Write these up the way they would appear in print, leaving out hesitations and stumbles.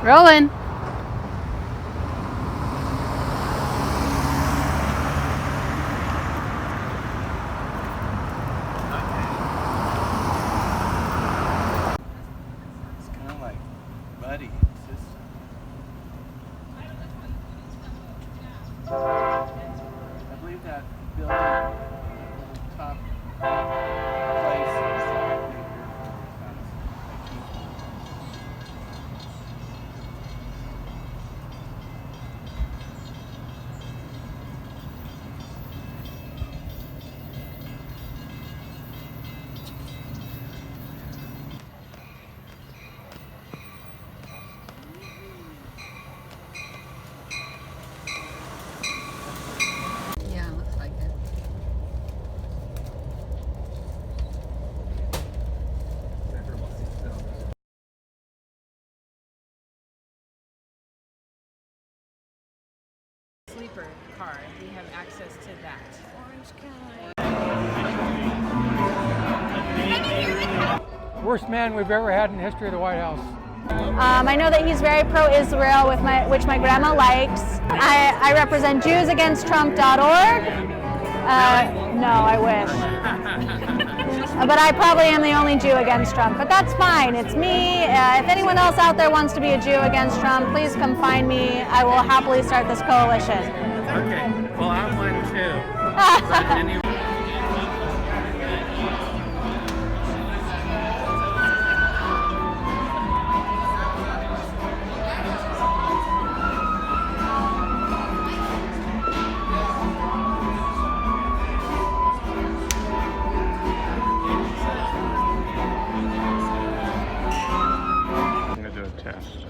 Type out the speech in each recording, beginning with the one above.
Rolling. It's kind of like Buddy. I believe that building, top place is Yeah, looks like it. Sleeper car, we have access to that. Worst man we've ever had in the history of the White House. I know that he's very pro-Israel, which my grandma likes. I represent JewsAgainstTrump.org. No, I wish. But I probably am the only Jew against Trump. But that's fine. It's me. If anyone else out there wants to be a Jew against Trump, please come find me. I will happily start this coalition. Okay, well, I'm one too. I'm going to do a test.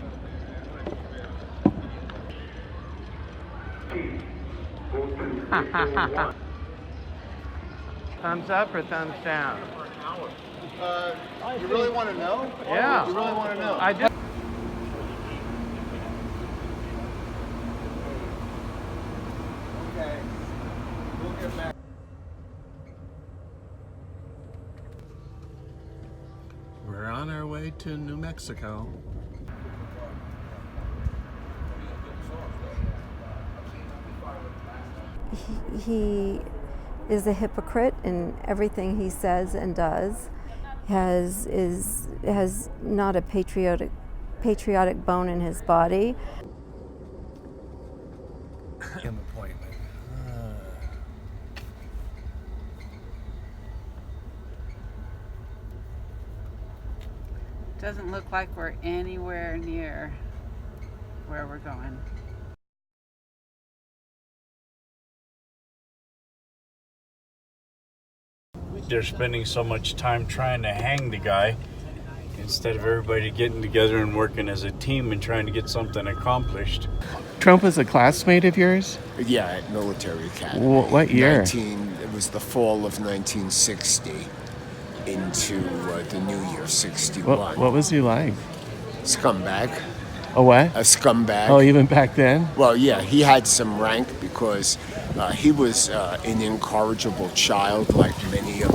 Thumbs up or thumbs down? You really want to know? Yeah. You really want to know? I do. Okay. We'll get back. We're on our way to New Mexico. He is a hypocrite in everything he says and does. Has not a patriotic bone in his body. An appointment. Doesn't look like we're anywhere near where we're going. They're spending so much time trying to hang the guy instead of everybody getting together and working as a team and trying to get something accomplished. Trump was a classmate of yours? Yeah, at military academy. What year? It was the fall of 1960 into the new year, 61. What was he like? Scumbag. A what? A scumbag. Oh, even back then? Well, yeah, he had some rank because he was an incorrigible child like many of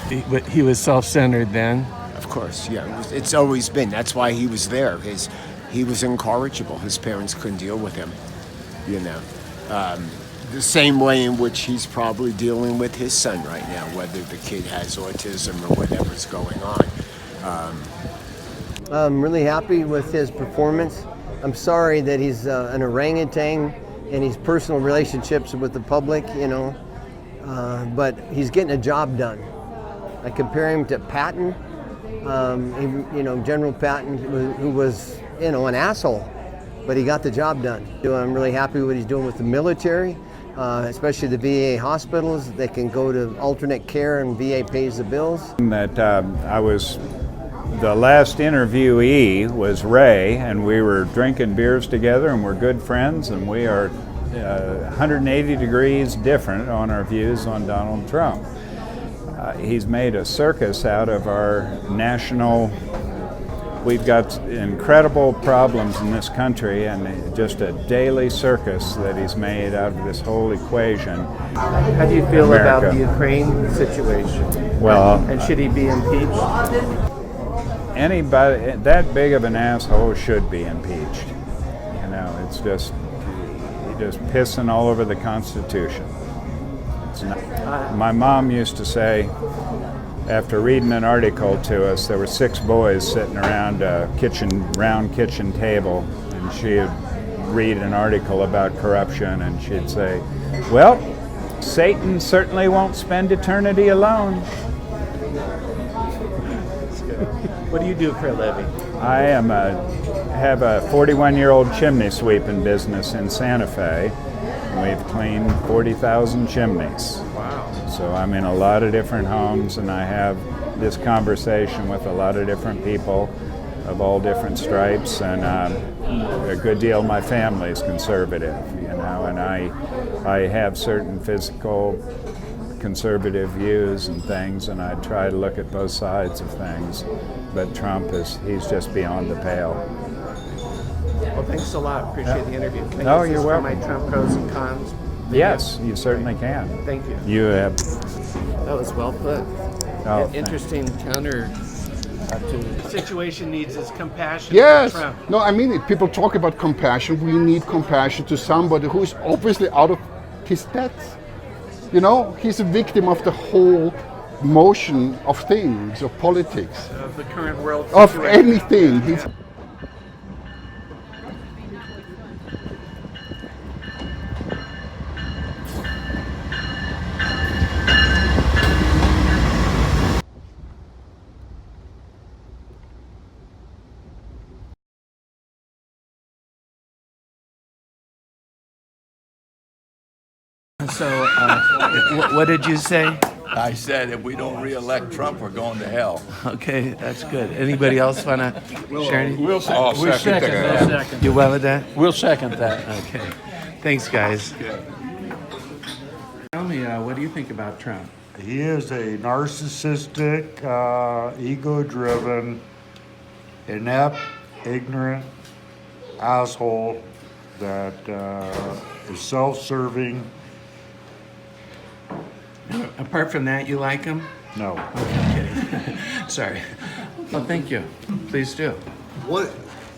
them. He was self-centered then? Of course, yeah. It's always been. That's why he was there. He was incorrigible. His parents couldn't deal with him, you know. The same way in which he's probably dealing with his son right now, whether the kid has autism or whatever's going on. I'm really happy with his performance. I'm sorry that he's an orangutan in his personal relationships with the public, you know, but he's getting a job done. I compare him to Patton, General Patton, who was, an asshole, but he got the job done. I'm really happy with what he's doing with the military, especially the VA hospitals. They can go to alternate care and VA pays the bills. The last interviewee was Ray, and we were drinking beers together, and we're good friends, and we are 180 degrees different on our views on Donald Trump. He's made a circus out of our national. We've got incredible problems in this country, and just a daily circus that he's made out of this whole equation. How do you feel about the Ukraine situation? Well, and should he be impeached? anybody that big of an asshole should be impeached. You know, it's just pissing all over the Constitution. It's not, my mom used to say, after reading an article to us, there were 6 boys sitting around a round kitchen table, and she'd read an article about corruption, and she'd say, well, Satan certainly won't spend eternity alone. What do you do for a living? I have a 41-year-old chimney sweeping business in Santa Fe. We've cleaned 40,000 chimneys. Wow. So I'm in a lot of different homes, and I have this conversation with a lot of different people of all different stripes, and a good deal of my family is conservative, you know, and I have certain physical conservative views and things, and I try to look at both sides of things, but Trump he's just beyond the pale. Well, thanks a lot. Appreciate the interview. Can Oh, I use you're this welcome. for my Trump pros and cons video? Yes, you certainly can. Thank you. You have. That was well put. Oh, An interesting counter to the situation needs is compassion Yes. for Trump. No, I mean it. People talk about compassion. We need compassion to somebody who is obviously out of his depth. You know, he's a victim of the whole motion of things, of politics, Of the current world of situation. anything. He's So, what did you say? I said if we don't re-elect Trump, we're going to hell. Okay, that's good. Anybody else want to share anything? We'll second that. You well with that? We'll second that. Okay. Thanks, guys. Tell me, what do you think about Trump? He is a narcissistic, ego-driven, inept, ignorant asshole that is self-serving. Apart from that, you like him? No. Okay, I'm kidding. Sorry. Well, thank you. Please do.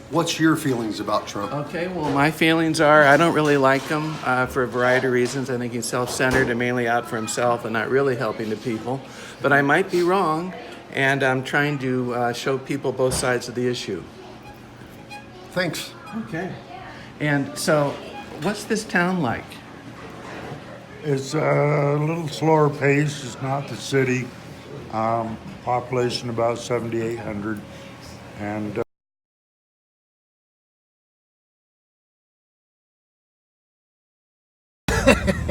What's your feelings about Trump? Okay, well, my feelings are I don't really like him for a variety of reasons. I think he's self-centered and mainly out for himself and not really helping the people. But I might be wrong, and I'm trying to show people both sides of the issue. Thanks. Okay. And so, what's this town like? It's a little slower pace. It's not the city. Population about 7,800. And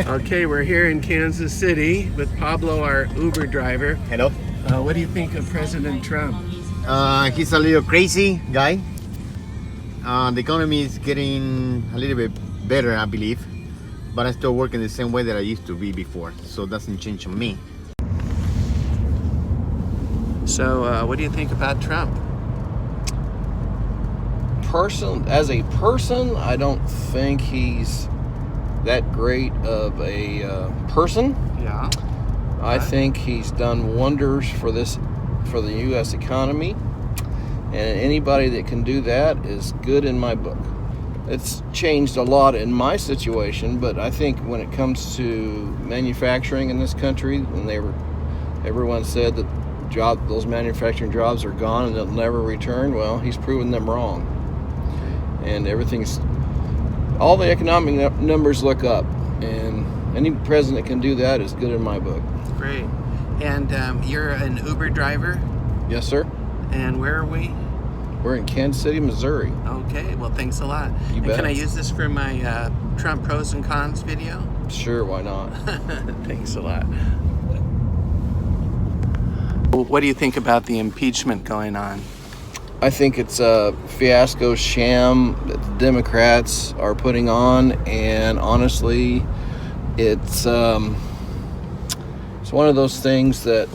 Okay, we're here in Kansas City with Pablo, our Uber driver. Hello. What do you think of President Trump? He's a little crazy guy. The economy is getting a little bit better, I believe, but I'm still working the same way that I used to be before, so it doesn't change on me. So, what do you think about Trump? As a person, I don't think he's that great of a person. Yeah. I think he's done wonders for the U.S. economy, and anybody that can do that is good in my book. It's changed a lot in my situation, but I think when it comes to manufacturing in this country, when everyone said that those manufacturing jobs are gone and they'll never return, well, he's proven them wrong. And all the economic numbers look up, and any president that can do that is good in my book. Great. And you're an Uber driver? Yes, sir. And where are we? We're in Kansas City, Missouri. Okay, well, thanks a lot. You and bet. Can I use this for my Trump pros and cons video? Sure, why not? Thanks a lot. What do you think about the impeachment going on? I think it's a fiasco sham that the Democrats are putting on, and honestly, it's one of those things that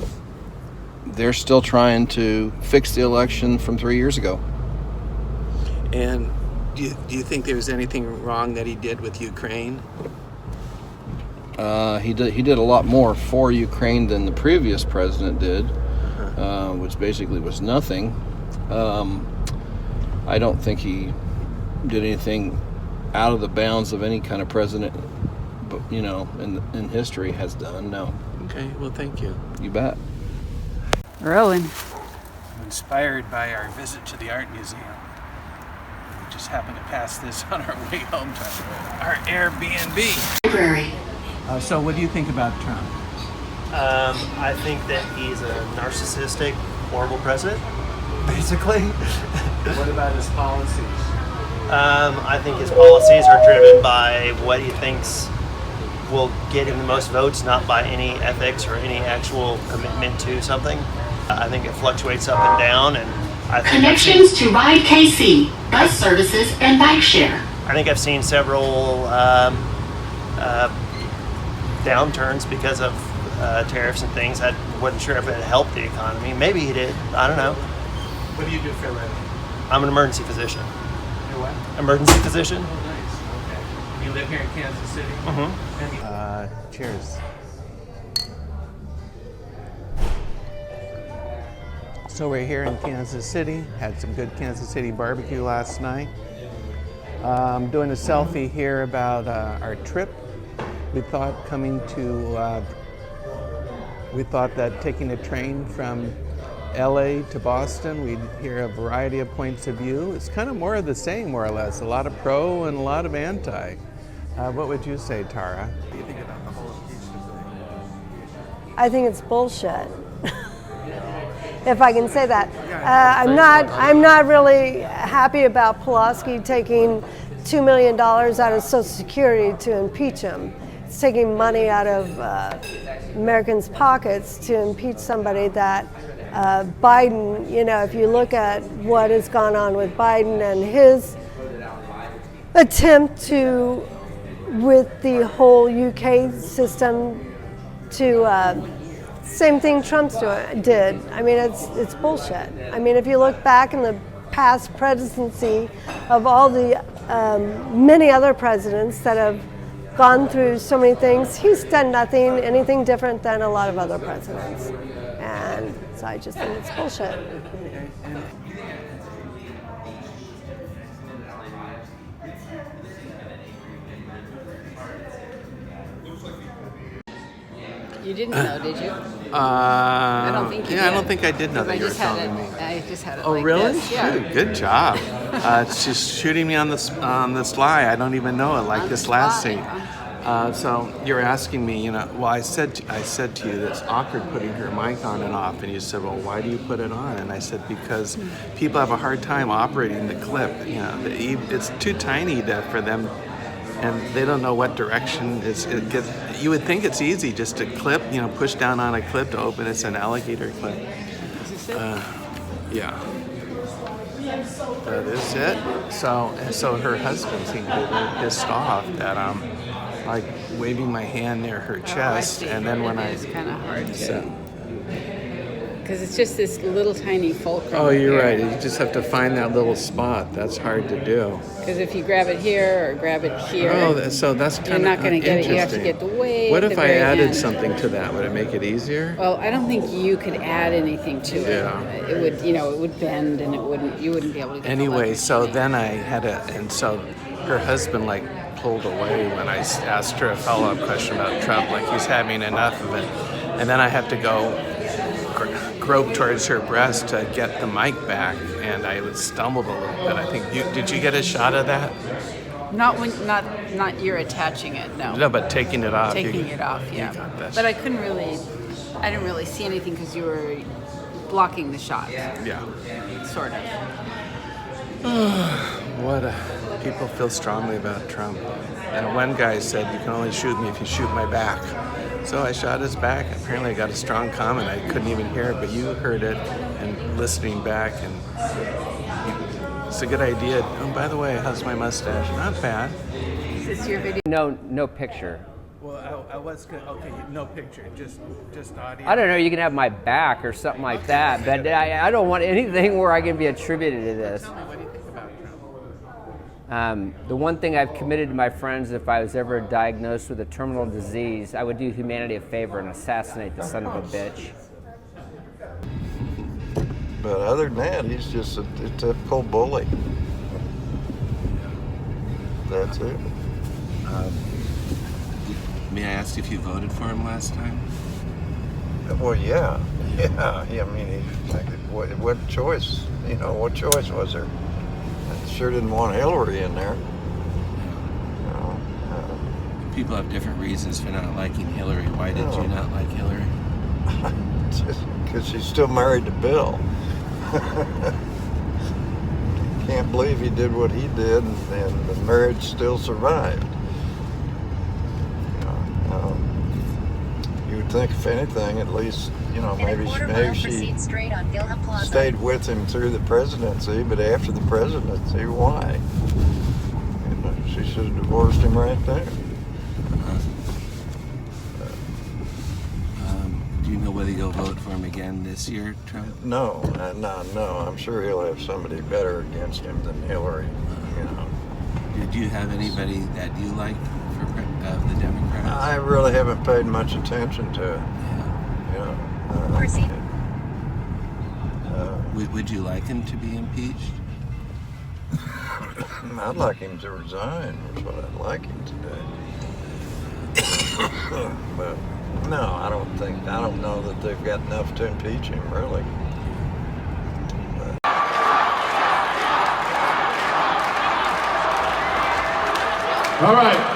they're still trying to fix the election from 3 years ago. And do you think there was anything wrong that he did with Ukraine? He did a lot more for Ukraine than the previous president did, which basically was nothing. I don't think he did anything out of the bounds of any kind of president, you know, in history has done. No. Okay, well, thank you. You bet. Rolling. Inspired by our visit to the art museum. We just happened to pass this on our way home to our Airbnb. Library. So what do you think about Trump? I think that he's a narcissistic, horrible president, basically. What about his policies? I think his policies are driven by what he thinks will get him the most votes, not by any ethics or any actual commitment to something. I think it fluctuates up and down, and I think Connections to Ride KC, bus services, and bike share. I think I've seen several downturns because of tariffs and things. I wasn't sure if it helped the economy. Maybe he did. I don't know. What do you do for a living? I'm an emergency physician. You're what? Emergency physician. Oh, nice. Okay. You live here in Kansas City? Mm-hmm. Cheers. So we're here in Kansas City. Had some good Kansas City barbecue last night. I'm doing a selfie here about our trip. We thought that taking a train from LA to Boston, we'd hear a variety of points of view. It's kind of more of the same, more or less. A lot of pro and a lot of anti. What would you say, Tara? What do you think about the whole impeachment thing? I think it's bullshit. If I can say that. I'm not really happy about Pulaski taking $2 million out of Social Security to impeach him. It's taking money out of Americans' pockets to impeach somebody that Biden, you know, if you look at what has gone on with Biden and his attempt to, with the whole UK system, to same thing Trump did. I mean, it's bullshit. I mean, if you look back in the past presidency of all the many other presidents that have gone through so many things, he's done anything different than a lot of other presidents. And so I just think it's bullshit. You didn't know, did you? I don't think you Yeah, I did. don't think I did know that you were telling me. I just had it Oh, like really? this. Yeah. Shoot, good job. She's shooting me on the sly. I don't even know it like this last scene. So you're asking me, you know, well, I said to you that it's awkward putting her mic on and off, and you said, well, why do you put it on? And I said, because people have a hard time operating the clip. You know, it's too tiny for them, and they don't know what direction it gets. You would think it's easy just to clip, you know, push down on a clip to open. It's an alligator clip. Yeah. That is it. So her husband seemed to be pissed off that I'm like waving my hand near her chest, and then when it's kind of hard to. Because it's just this little tiny fulcrum. Oh, you're right. You just have to find that little spot. That's hard to do. Because if you grab it here or grab it here, so that's kind of you're not going to get it. You have to interesting. get the way. What at if the I very added end. something to that? Would it make it easier? Well, I don't think you could add anything to it. Yeah. It would, it would bend, and you wouldn't be able to get Anyway, so then I had and so her husband pulled away when I asked her a follow-up question about Trump, like he's having enough of it. And then I had to go grope towards her breast to get the mic back, and I stumbled a little bit. I think did you get a shot of that? Not you're attaching it, no. No, but taking it off. Taking it off, yeah. got this. But I didn't really see anything because you were blocking the shot. Yeah. Sort of. People feel strongly about Trump. And one guy said, you can only shoot me if you shoot my back. So I shot his back. Apparently I got a strong comment. I couldn't even hear it, but you heard it and listening back. And it's a good idea. Oh, by the way, how's my mustache? Not bad. Is this your video? No picture. Well, I was good. Okay, no picture, just audio. I don't know, you can have my back or something like that, but I don't want anything where I can be attributed to this. Tell me, what do you think about Trump? The one thing I've committed to my friends, if I was ever diagnosed with a terminal disease, I would do humanity a favor and assassinate the son of a bitch. But other than that, he's just a typical bully. That's it. May I ask if you voted for him last time? Well, yeah. I mean, what choice? You know, what choice was there? I sure didn't want Hillary in there. People have different reasons for not liking Hillary. Why did you not like Hillary? Just because she's still married to Bill. Can't believe he did what he did, and the marriage still survived. You would think, if anything, at least, you know, maybe she stayed with him through the presidency, but after the presidency, why? You know, she should have divorced him right there. Do you know whether you'll vote for him again this year, Trump? No. I'm sure he'll have somebody better against him than Hillary. You know. Did you have anybody that you like for the Democrats? I really haven't paid much attention to it. Would you like him to be impeached? I'd like him to resign. Is what I'd like him to do. But no, I don't know that they've got enough to impeach him, really. All right.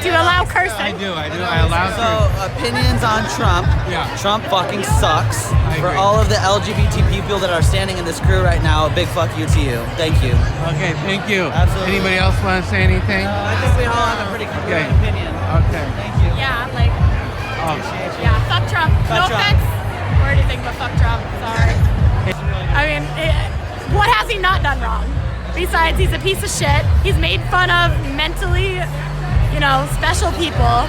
Do you allow cursing? I do. I allow So, opinions on Trump. Yeah. Trump fucking sucks. For all of the LGBT people that are standing in this crew right now, a big fuck you to you. Thank you. Okay, thank you. Absolutely. Anybody else want to say anything? I think we all have a pretty good opinion. Okay. Thank you. Yeah, like, Oh. yeah, fuck Trump. Fuck No Trump. offense or anything, but fuck Trump. Sorry. I mean, what has he not done wrong? Besides, he's a piece of shit. He's made fun of mentally, special people.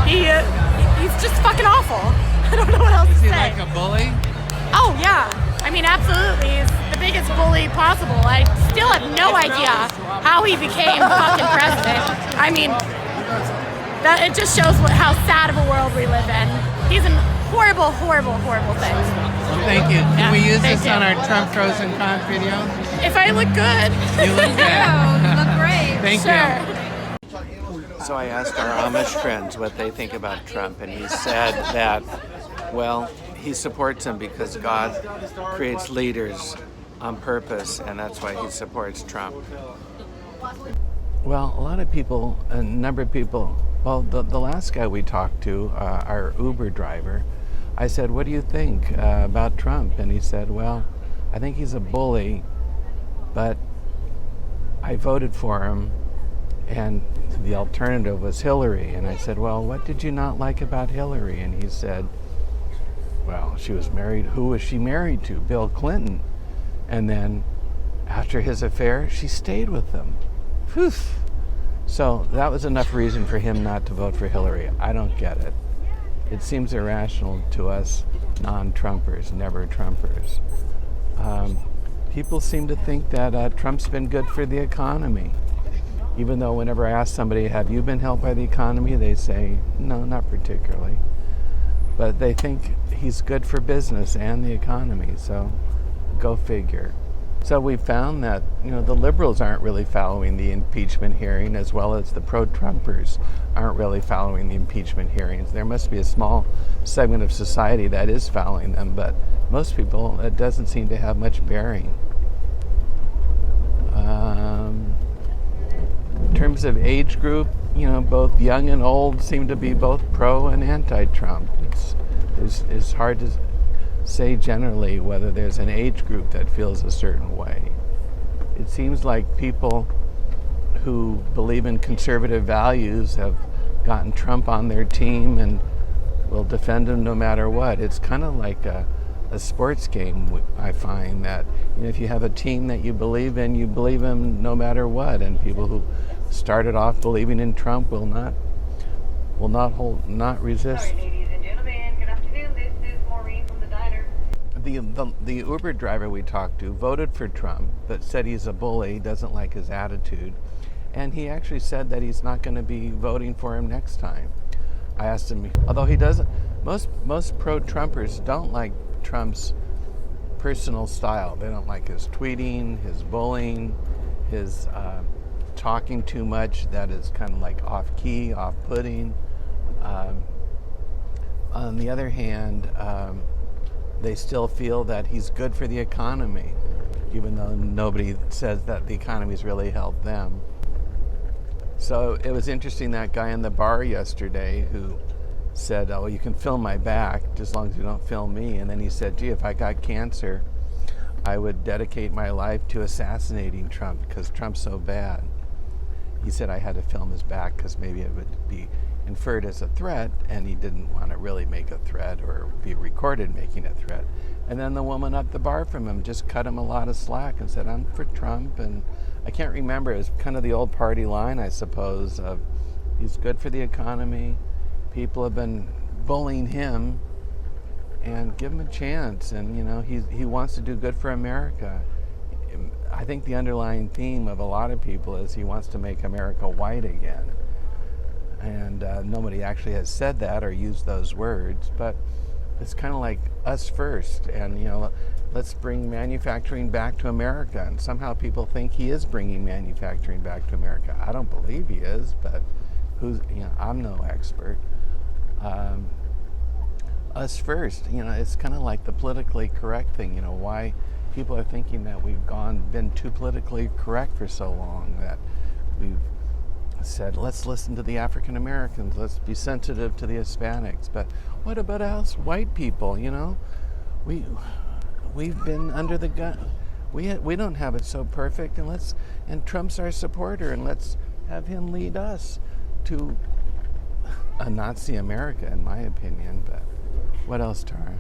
He's just fucking awful. I don't know what else to say. Is he like a bully? Oh, yeah. I mean, absolutely. He's the biggest humanly possible. I still have no idea how he became fucking president. I mean, that it just shows how sad of a world we live in. He's a horrible, horrible, horrible thing. Well, thank you. Can we use this on our Trump pros and cons video? If I look good. You look good. You look great. Thank you. So I asked our Amish friends what they think about Trump, and he said that, well, he supports him because God creates leaders on purpose, and that's why he supports Trump. Well, a lot of people, a number of people, well, the last guy we talked to, our Uber driver, I said, what do you think about Trump? And he said, well, I think he's a bully, but I voted for him, and the alternative was Hillary. And I said, well, what did you not like about Hillary? And he said, well, she was married. Who was she married to? Bill Clinton. And then after his affair, she stayed with him. Whew. So that was enough reason for him not to vote for Hillary. I don't get it. It seems irrational to us non-Trumpers, never Trumpers. People seem to think that Trump's been good for the economy. Even though whenever I ask somebody, have you been helped by the economy? They say, no, not particularly. But they think he's good for business and the economy, so go figure. So we found that, the liberals aren't really following the impeachment hearing, as well as the pro-Trumpers aren't really following the impeachment hearings. There must be a small segment of society that is following them, but most people, it doesn't seem to have much bearing. In terms of age group, both young and old seem to be both pro and anti-Trump. It's hard to say generally whether there's an age group that feels a certain way. It seems like people who believe in conservative values have gotten Trump on their team and will defend him no matter what. It's kind of like a sports game. I find that if you have a team that you believe in no matter what, and people who started off believing in Trump will not resist. Sorry, ladies and gentlemen. Good afternoon. This is Maureen from the diner. The Uber driver we talked to voted for Trump, but said he's a bully, doesn't like his attitude, and he actually said that he's not going to be voting for him next time. I asked him, although he doesn't, most pro-Trumpers don't like Trump's personal style. They don't like his tweeting, his bullying, his talking too much that is kind of like off-key, off-putting. On the other hand, they still feel that he's good for the economy, even though nobody says that the economy's really helped them. So it was interesting, that guy in the bar yesterday who said, oh, you can film my back just as long as you don't film me. And then he said, gee, if I got cancer, I would dedicate my life to assassinating Trump because Trump's so bad. He said I had to film his back because maybe it would be inferred as a threat, and he didn't want to really make a threat or be recorded making a threat. And then the woman up the bar from him just cut him a lot of slack and said, I'm for Trump. And I can't remember, it was kind of the old party line, I suppose, of he's good for the economy, people have been bullying him, and give him a chance. And he wants to do good for America. I think the underlying theme of a lot of people is he wants to make America white again. And nobody actually has said that or used those words, but it's kind of like us first. And let's bring manufacturing back to America. And somehow people think he is bringing manufacturing back to America. I don't believe he is, but I'm no expert. Us first, it's kind of like the politically correct thing. Why people are thinking that we've been too politically correct for so long, that we've said, let's listen to the African Americans, let's be sensitive to the Hispanics. But what about us white people? We've been under the gun. We don't have it so perfect, and Trump's our supporter, and let's have him lead us to a Nazi America, in my opinion. But what else, Tara?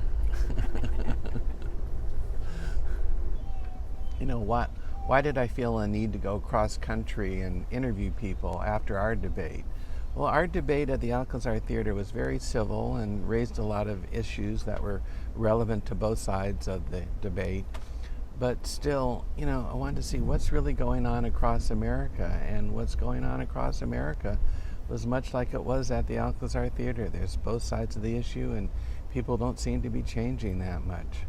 Why did I feel a need to go cross country and interview people after our debate? Well, our debate at the Alcazar Theater was very civil and raised a lot of issues that were relevant to both sides of the debate. But still, you know, I wanted to see what's really going on across America, and what's going on across America was much like it was at the Alcazar Theater. There's both sides of the issue, and people don't seem to be changing that much.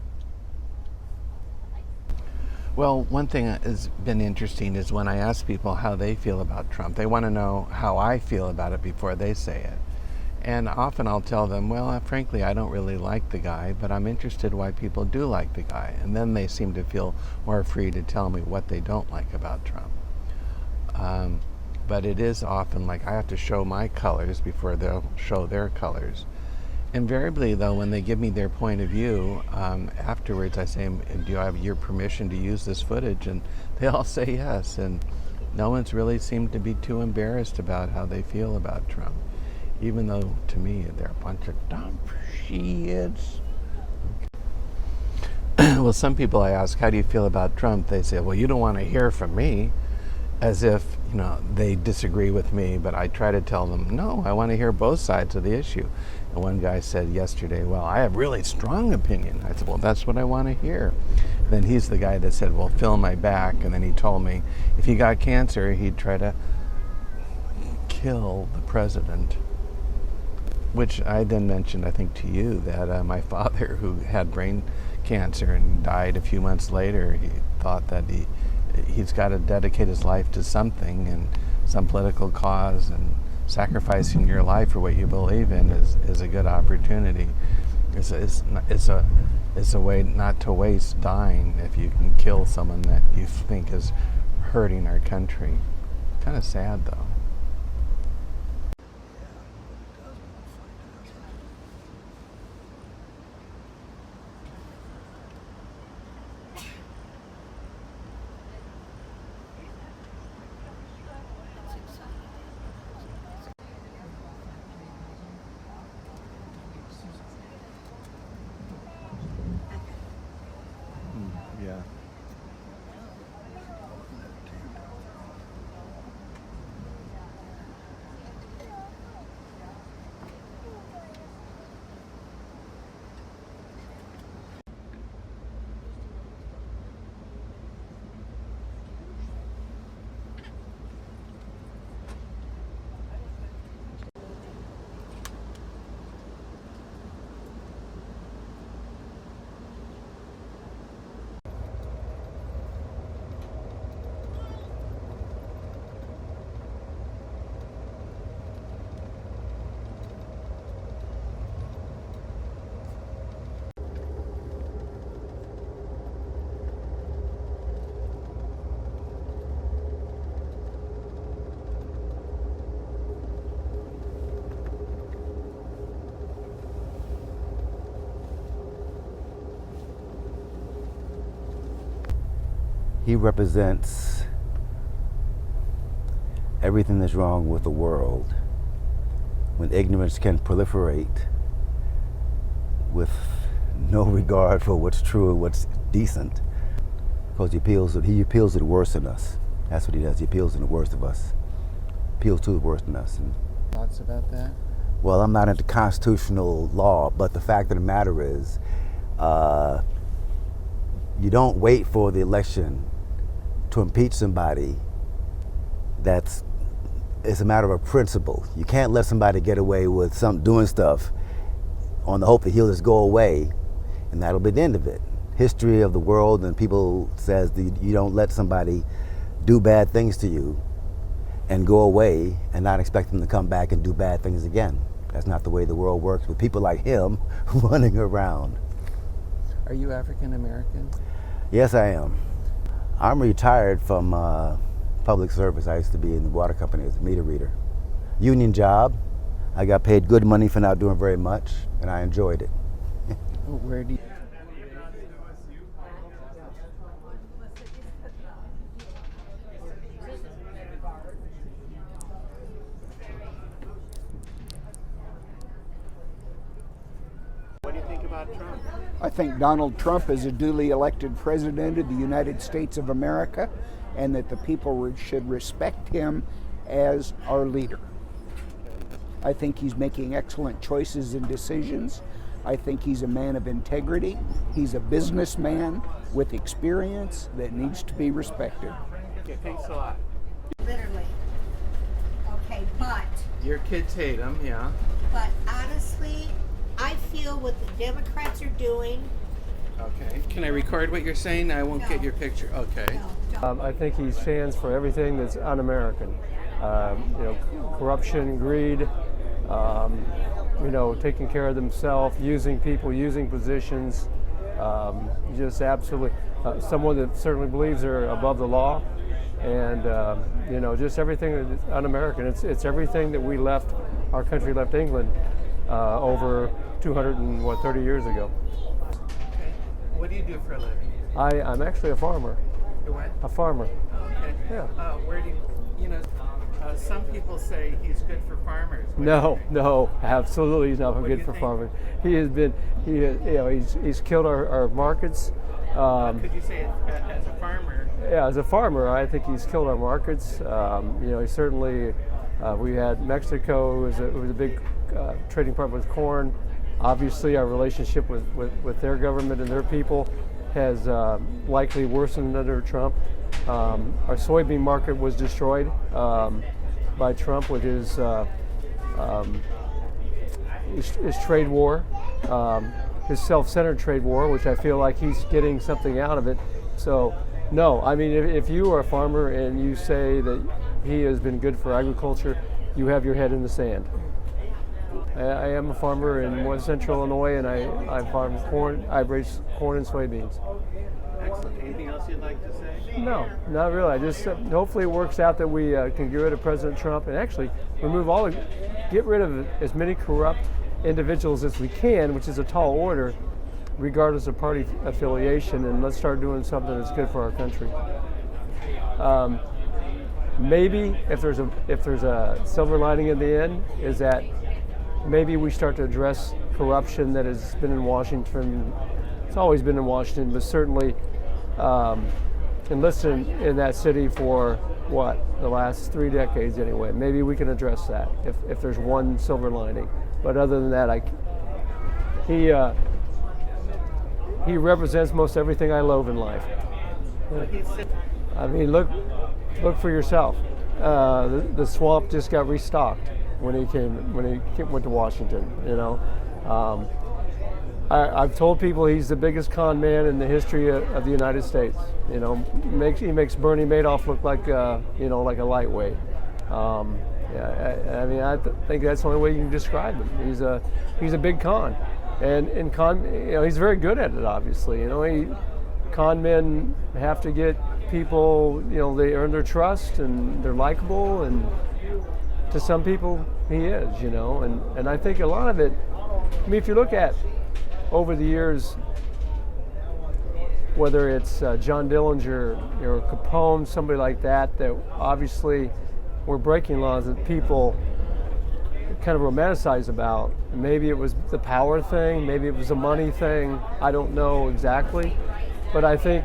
Well, one thing that has been interesting is when I ask people how they feel about Trump, they want to know how I feel about it before they say it. And often I'll tell them, well, frankly, I don't really like the guy, but I'm interested why people do like the guy. And then they seem to feel more free to tell me what they don't like about Trump. But it is often like I have to show my colors before they'll show their colors. Invariably, though, when they give me their point of view, afterwards I say, do I have your permission to use this footage? And they all say yes. And no one's really seemed to be too embarrassed about how they feel about Trump. Even though, to me, they're a bunch of dumb shits. Well, some people I ask, how do you feel about Trump? They say, well, you don't want to hear from me. As if, you know, they disagree with me, but I try to tell them, no, I want to hear both sides of the issue. And one guy said yesterday, well, I have really strong opinion. I said, well, that's what I want to hear. Then he's the guy that said, well, fill my back. And then he told me if he got cancer, he'd try to kill the president. Which I then mentioned, I think, to you, that my father, who had brain cancer and died a few months later, he thought that he's got to dedicate his life to something, and some political cause, and sacrificing your life for what you believe in is a good opportunity. It's a way not to waste dying if you can kill someone that you think is hurting our country. Kind of sad, though. Yeah. He represents everything that's wrong with the world. When ignorance can proliferate with no regard for what's true and what's decent, because he appeals to the worst in us. That's what he does. He appeals to the worst of us. Appeals to the worst in us. And, thoughts about that? well, I'm not into constitutional law, but the fact of the matter is, you don't wait for the election to impeach somebody. It's a matter of principle. You can't let somebody get away with doing stuff on the hope that he'll just go away, and that'll be the end of it. History of the world and people says that you don't let somebody do bad things to you and go away and not expect them to come back and do bad things again. That's not the way the world works with people like him running around. Are you African American? Yes, I am. I'm retired from public service. I used to be in the water company as a meter reader. Union job. I got paid good money for not doing very much, and I enjoyed it. Where do you... What do you think about Trump? I think Donald Trump is a duly elected president of the United States of America, and that the people should respect him as our leader. I think he's making excellent choices and decisions. I think he's a man of integrity. He's a businessman with experience that needs to be respected. Okay, thanks a lot. Literally. Okay, but Your kids hate him, yeah. honestly, I feel what the Democrats are doing. Okay. Can I record what you're saying? I won't get your picture. Okay. I think he stands for everything that's un-American. Corruption, greed, taking care of themselves, using people, using positions. Just absolutely someone that certainly believes they're above the law, and just everything that's un-American. It's everything that our country left England over 230 years ago. What do you do for a living? I'm actually a farmer. You're what? A farmer. Okay. Yeah. Where do some people say he's good for farmers. No, absolutely he's not good for farmers. He's killed our markets. Could you say as a farmer? Yeah, as a farmer, I think he's killed our markets. He certainly, we had Mexico, it was a big trading partner with corn. Obviously, our relationship with their government and their people has likely worsened under Trump. Our soybean market was destroyed by Trump with his trade war, his self-centered trade war, which I feel like he's getting something out of it. So, no, I mean, if you are a farmer and you say that he has been good for agriculture, you have your head in the sand. I am a farmer in West Central Illinois, and I farm corn. I raise corn and soybeans. Excellent. Anything else you'd like to say? No, not really. I just hopefully it works out that we can get rid of President Trump and actually get rid of as many corrupt individuals as we can, which is a tall order, regardless of party affiliation, and let's start doing something that's good for our country. Maybe if there's a silver lining in the end, is that maybe we start to address corruption that has been in Washington. It's always been in Washington, but certainly enlisted in that city for the last 3 decades anyway. Maybe we can address that if there's one silver lining. But other than that, he represents most everything I loathe in life. I mean, look for yourself. The swamp just got restocked when he went to Washington. I've told people he's the biggest con man in the history of the United States. He makes Bernie Madoff look like like a lightweight. I think that's the only way you can describe him. He's a big con, and con. He's very good at it. Obviously, con men have to get people. They earn their trust and they're likable, and to some people he is. And I think a lot of it. I mean, if you look at over the years, whether it's John Dillinger or Capone, somebody like that obviously were breaking laws that people kind of romanticize about. Maybe it was the power thing, maybe it was a money thing, I don't know exactly. But I think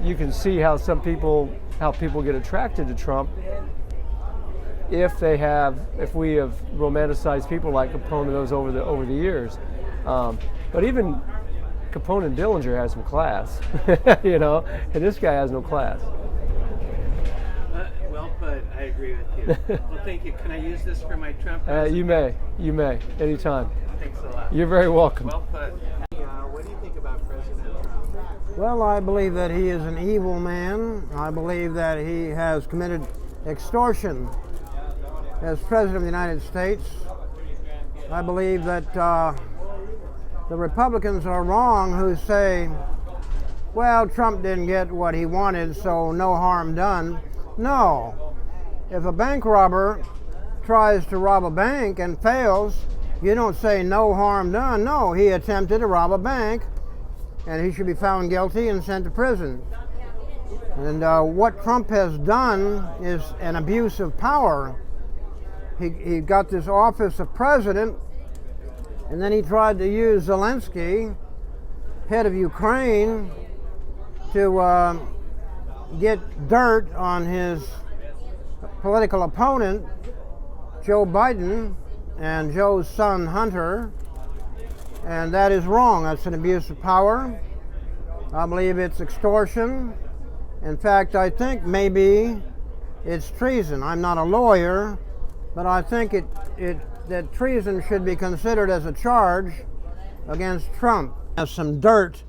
you can see how people get attracted to Trump if we have romanticized people like Capone and those over the years. But even Capone and Dillinger has some class, and this guy has no class. Well put. I agree with you. Well, thank you. Can I use this for my Trump? You may, anytime. Thanks a lot. You're very welcome. Well put. What do you think about President Trump? Well, I believe that he is an evil man. I believe that he has committed extortion as President of the United States. I believe that the Republicans are wrong who say, well, Trump didn't get what he wanted, so no harm done. No. If a bank robber tries to rob a bank and fails, you don't say no harm done. No, he attempted to rob a bank, and he should be found guilty and sent to prison. And what Trump has done is an abuse of power. He got this office of president, and then he tried to use Zelensky, head of Ukraine, to get dirt on his political opponent, Joe Biden, and Joe's son Hunter. And that is wrong. That's an abuse of power. I believe it's extortion. In fact, I think maybe it's treason. I'm not a lawyer, but I think that treason should be considered as a charge against Trump. Has some dirt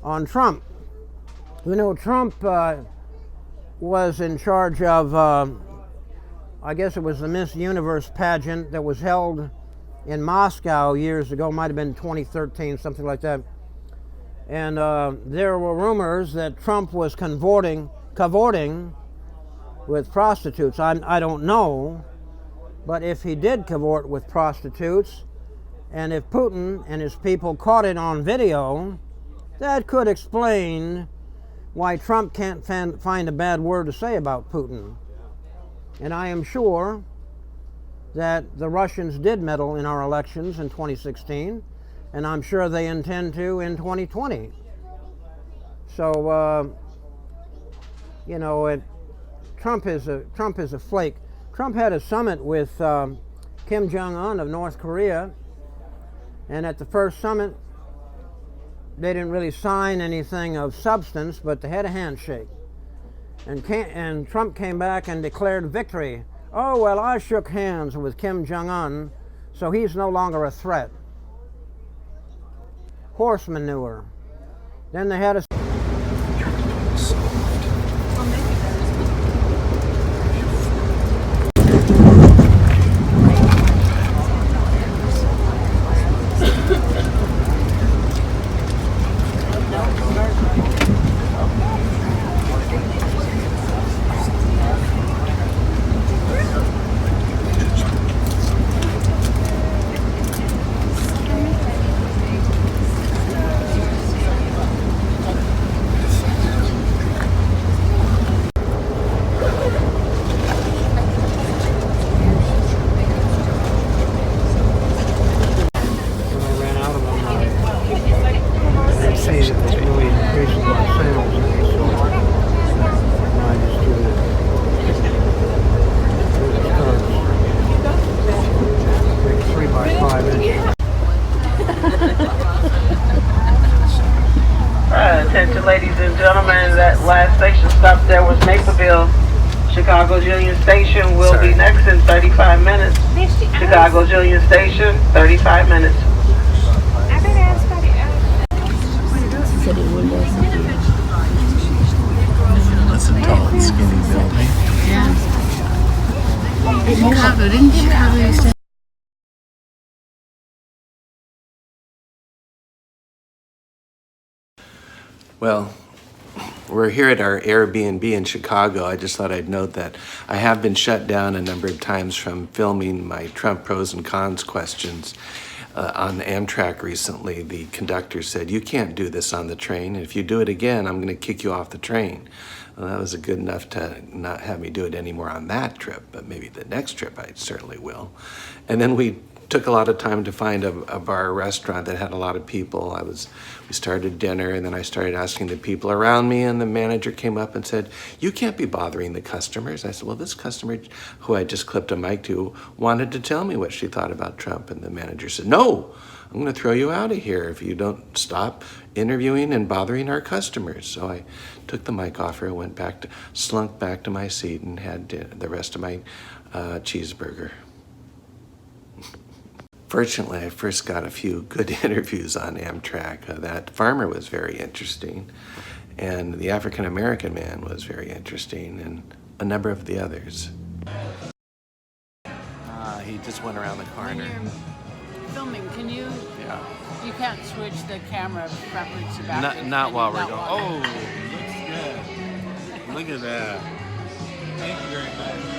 on Trump. You know, Trump was in charge of, I guess it was the Miss Universe pageant that was held in Moscow years ago, might have been 2013, something like that. And there were rumors that Trump was cavorting with prostitutes. I don't know, but if he did cavort with prostitutes, and if Putin and his people caught it on video, that could explain why Trump can't find a bad word to say about Putin. And I am sure that the Russians did meddle in our elections in 2016, and I'm sure they intend to in 2020. So, you know, Trump is a flake. Trump had a summit with Kim Jong-un of North Korea, and at the first summit, they didn't really sign anything of substance, but they had a handshake. And Trump came back and declared victory. Oh, well, I shook hands with Kim Jong-un, so he's no longer a threat. Horse manure. Then they had a... Attention ladies and gentlemen, that last station stop there was Mapleville. Chicago's Union Station will be next in 35 minutes. Chicago's Union Station, 35 minutes. That's a tall and skinny building. Yeah. Chicago, didn't Chicago used to... Well, we're here at our Airbnb in Chicago. I just thought I'd note that I have been shut down a number of times from filming my Trump pros and cons questions. On Amtrak recently, the conductor said, "You can't do this on the train. If you do it again, I'm going to kick you off the train." Well, that was good enough to not have me do it anymore on that trip, but maybe the next trip I certainly will. And then we took a lot of time to find a bar or restaurant that had a lot of people. We started dinner, and then I started asking the people around me, and the manager came up and said, "You can't be bothering the customers." I said, "Well, this customer who I just clipped a mic to wanted to tell me what she thought about Trump." And the manager said, "No, I'm going to throw you out of here if you don't stop interviewing and bothering our customers." So I took the mic off her and slunk back to my seat and had the rest of my cheeseburger. Fortunately, I first got a few good interviews on Amtrak. That farmer was very interesting, and the African-American man was very interesting, and a number of the others. He just went around the corner. When you're filming, can you? Yeah. You can't switch the camera backwards to backwards. Not while we're going. Oh, looks good. Look at that. Thank you very much.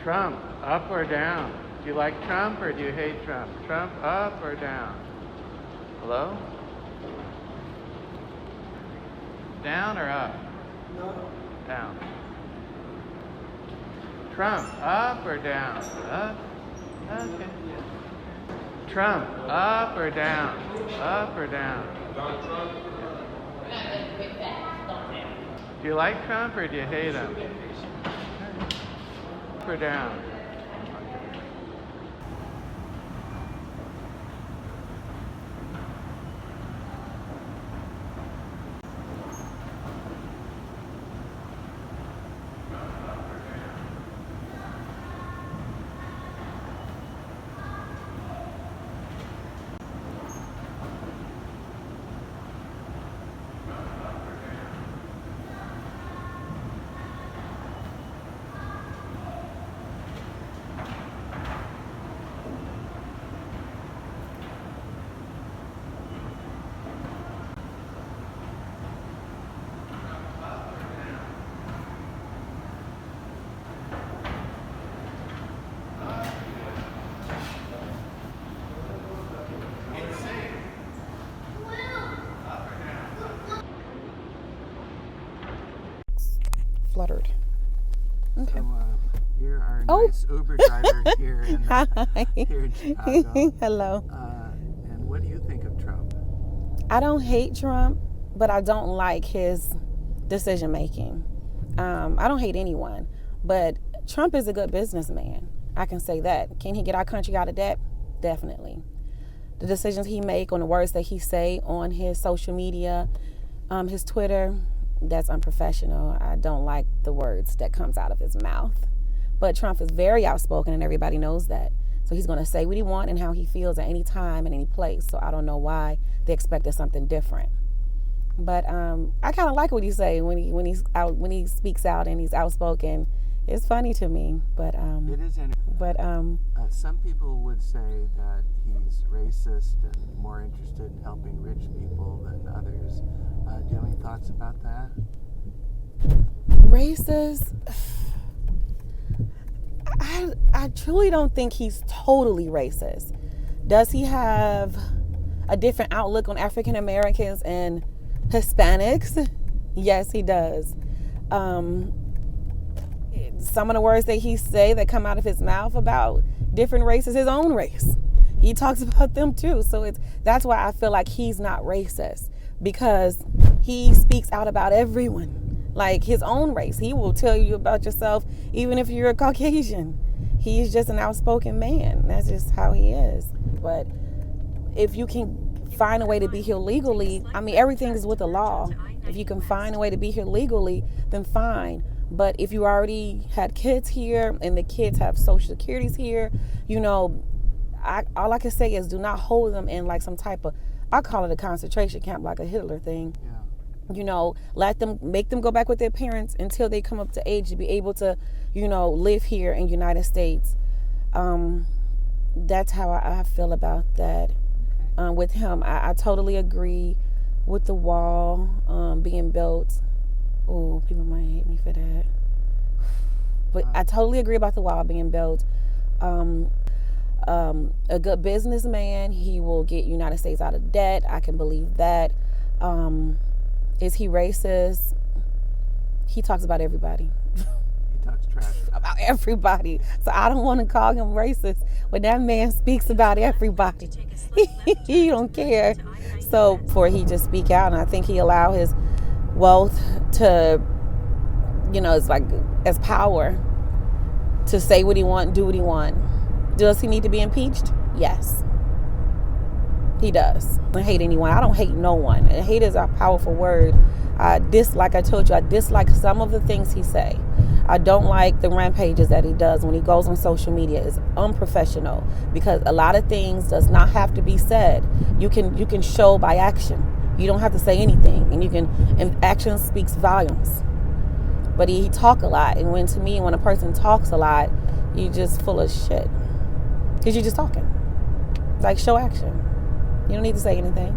Trump, up or down? Do you like Trump or do you hate Trump? Trump, up or down? Hello? Down or up? Down. Trump, up or down? Up. Okay. Trump, up or down? Up or down? Do you like Trump or do you hate him? Up or down? Fluttered. Okay. So, you're our nice Uber driver here in Chicago. Hello. And what do you think of Trump? I don't hate Trump, but I don't like his decision making. I don't hate anyone, but Trump is a good businessman. I can say that. Can he get our country out of debt? Definitely. The decisions he make on the words that he say on his social media, his Twitter, that's unprofessional. I don't like the words that comes out of his mouth. But Trump is very outspoken and everybody knows that. So he's going to say what he wants and how he feels at any time and any place. So I don't know why they expected something different. But I kind of like what he say when he speaks out and he's outspoken. It's funny to me, but it is. But some people would say that he's racist and more interested in helping rich people than others. Do you have any thoughts about that? Racist? I truly don't think he's totally racist. Does he have a different outlook on African Americans and Hispanics? Yes, he does. Some of the words that he say that come out of his mouth about different races, his own race, he talks about them too. So that's why I feel like he's not racist, because he speaks out about everyone, like his own race. He will tell you about yourself even if you're a Caucasian. He's just an outspoken man. That's just how he is. But if you can find a way to be here legally, I mean, everything is with the law. If you can find a way to be here legally, then fine. But if you already had kids here and the kids have social securities here, all I can say is do not hold them in like some type of, I call it a concentration camp, like a Hitler thing. Yeah. Make them go back with their parents until they come up to age to be able to, live here in the United States. That's how I feel about that. With him, I totally agree with the wall being built. Oh, people might hate me for that. But I totally agree about the wall being built. A good businessman, he will get United States out of debt. I can believe that. Is he racist? He talks about everybody. He talks trash about everybody. So I don't want to call him racist when that man speaks about everybody. He don't care. So before he just speak out, and I think he allow his wealth to, it's like as power to say what he want, do what he want. Does he need to be impeached? Yes. He does. I don't hate anyone. I don't hate no one. And hate is a powerful word. I dislike some of the things he say. I don't like the rampages that he does when he goes on social media. It's unprofessional because a lot of things does not have to be said. You can show by action. You don't have to say anything, and action speaks volumes. But he talk a lot, and when a person talks a lot, you just full of shit because you're just talking. Like, show action. You don't need to say anything.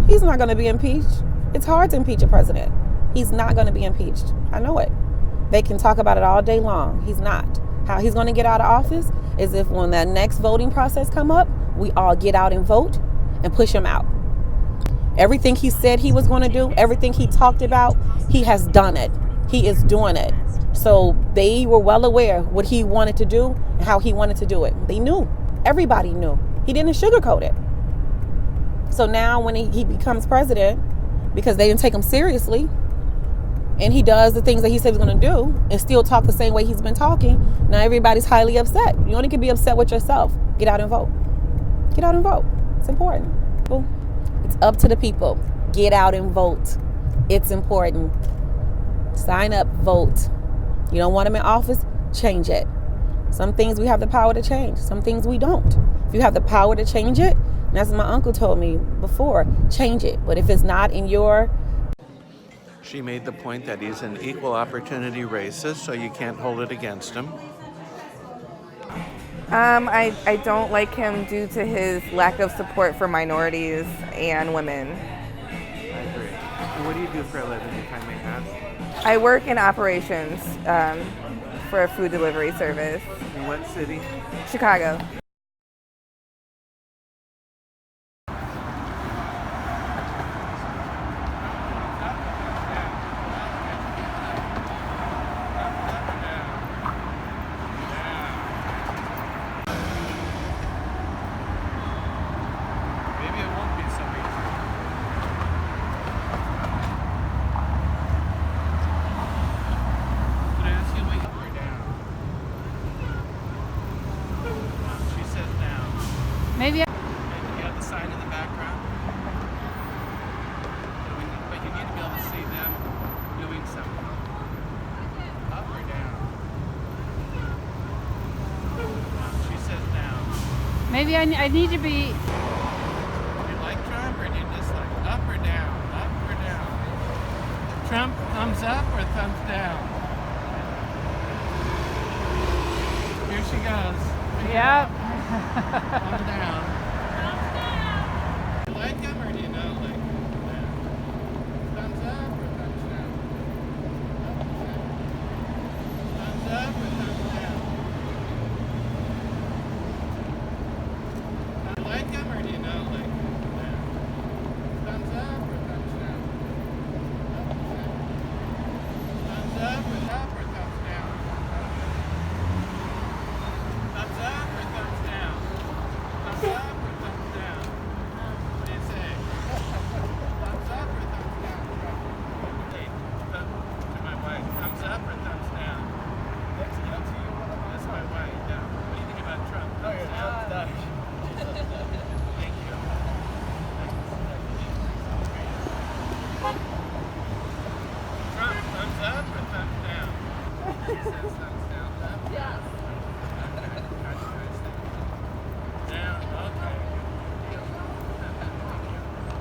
He's not going to be impeached. It's hard to impeach a president. He's not going to be impeached. I know it. They can talk about it all day long. He's not. How he's going to get out of office is if when that next voting process come up, we all get out and vote and push him out. Everything he said he was going to do, everything he talked about, he has done it. He is doing it. So they were well aware what he wanted to do and how he wanted to do it. They knew. Everybody knew. He didn't sugarcoat it. So now when he becomes president, because they didn't take him seriously, and he does the things that he said he was going to do and still talk the same way he's been talking, now everybody's highly upset. You only can be upset with yourself. Get out and vote. Get out and vote. It's important. It's up to the people. Get out and vote. It's important. Sign up, vote. You don't want him in office? Change it. Some things we have the power to change. Some things we don't. If you have the power to change it, and as my uncle told me before, change it. But if it's not in your... She made the point that he's an equal opportunity racist, so you can't hold it against him. I don't like him due to his lack of support for minorities and women. I agree. What do you do for a living, if I may ask? I work in operations for a food delivery service. In what city? Chicago. Maybe. You have the sign in the background. But you need to be able to see them doing something. Up or down? She says down. Maybe I need to be. Do you like Trump or do you dislike? Up or down? Up or down? Trump, thumbs up or thumbs down? Here she goes. Yep. Thumbs down. Do you like him or do you not like him? Thumbs up or thumbs down? Thumbs up or thumbs down? Do you like him or do you not like him? Thumbs up or thumbs down? Thumbs up or thumbs down? Thumbs up or thumbs down? Thumbs up or thumbs down? What do you say? Thumbs up or thumbs down? Hey, to my wife. Thumbs up or thumbs down? That's my wife. Yeah. What do you think about Trump? Thumbs down? Thank you. Trump, thumbs up or thumbs down? She says thumbs down. Thumbs down. Down, okay.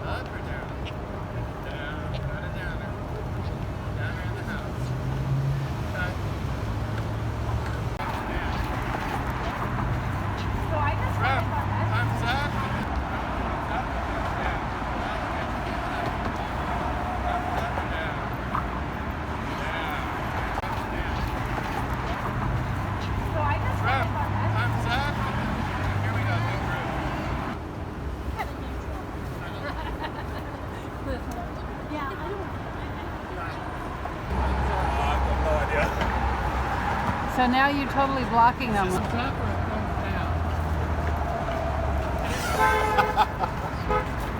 Up or down? Down, not a downer. Downer in the house. Cut. Down. So I just Trump, thumbs up. Up or thumbs down? Thumbs up or down? Down. Thumbs down. So I just Trump, thumbs up. Here we go, new group. So now you're totally blocking them. Thumbs up or thumbs down?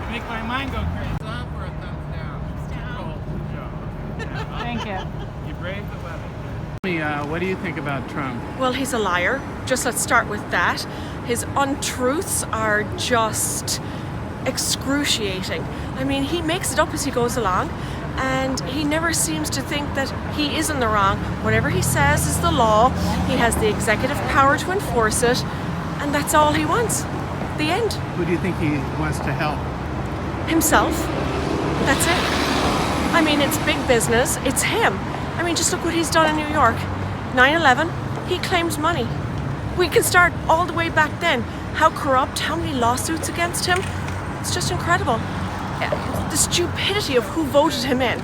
You make my mind go crazy. Thumbs up or a thumbs down? Cool. Good job. Thank you. You braved the weather. Tell me, what do you think about Trump? Well, he's a liar. Just let's start with that. His untruths are just excruciating. I mean, he makes it up as he goes along, and he never seems to think that he is in the wrong. Whatever he says is the law. He has the executive power to enforce it, and that's all he wants. The end. Who do you think he wants to help? Himself. That's it. I mean, it's big business. It's him. I mean, just look what he's done in New York. 9/11, he claims money. We can start all the way back then. How corrupt, how many lawsuits against him. It's just incredible. The stupidity of who voted him in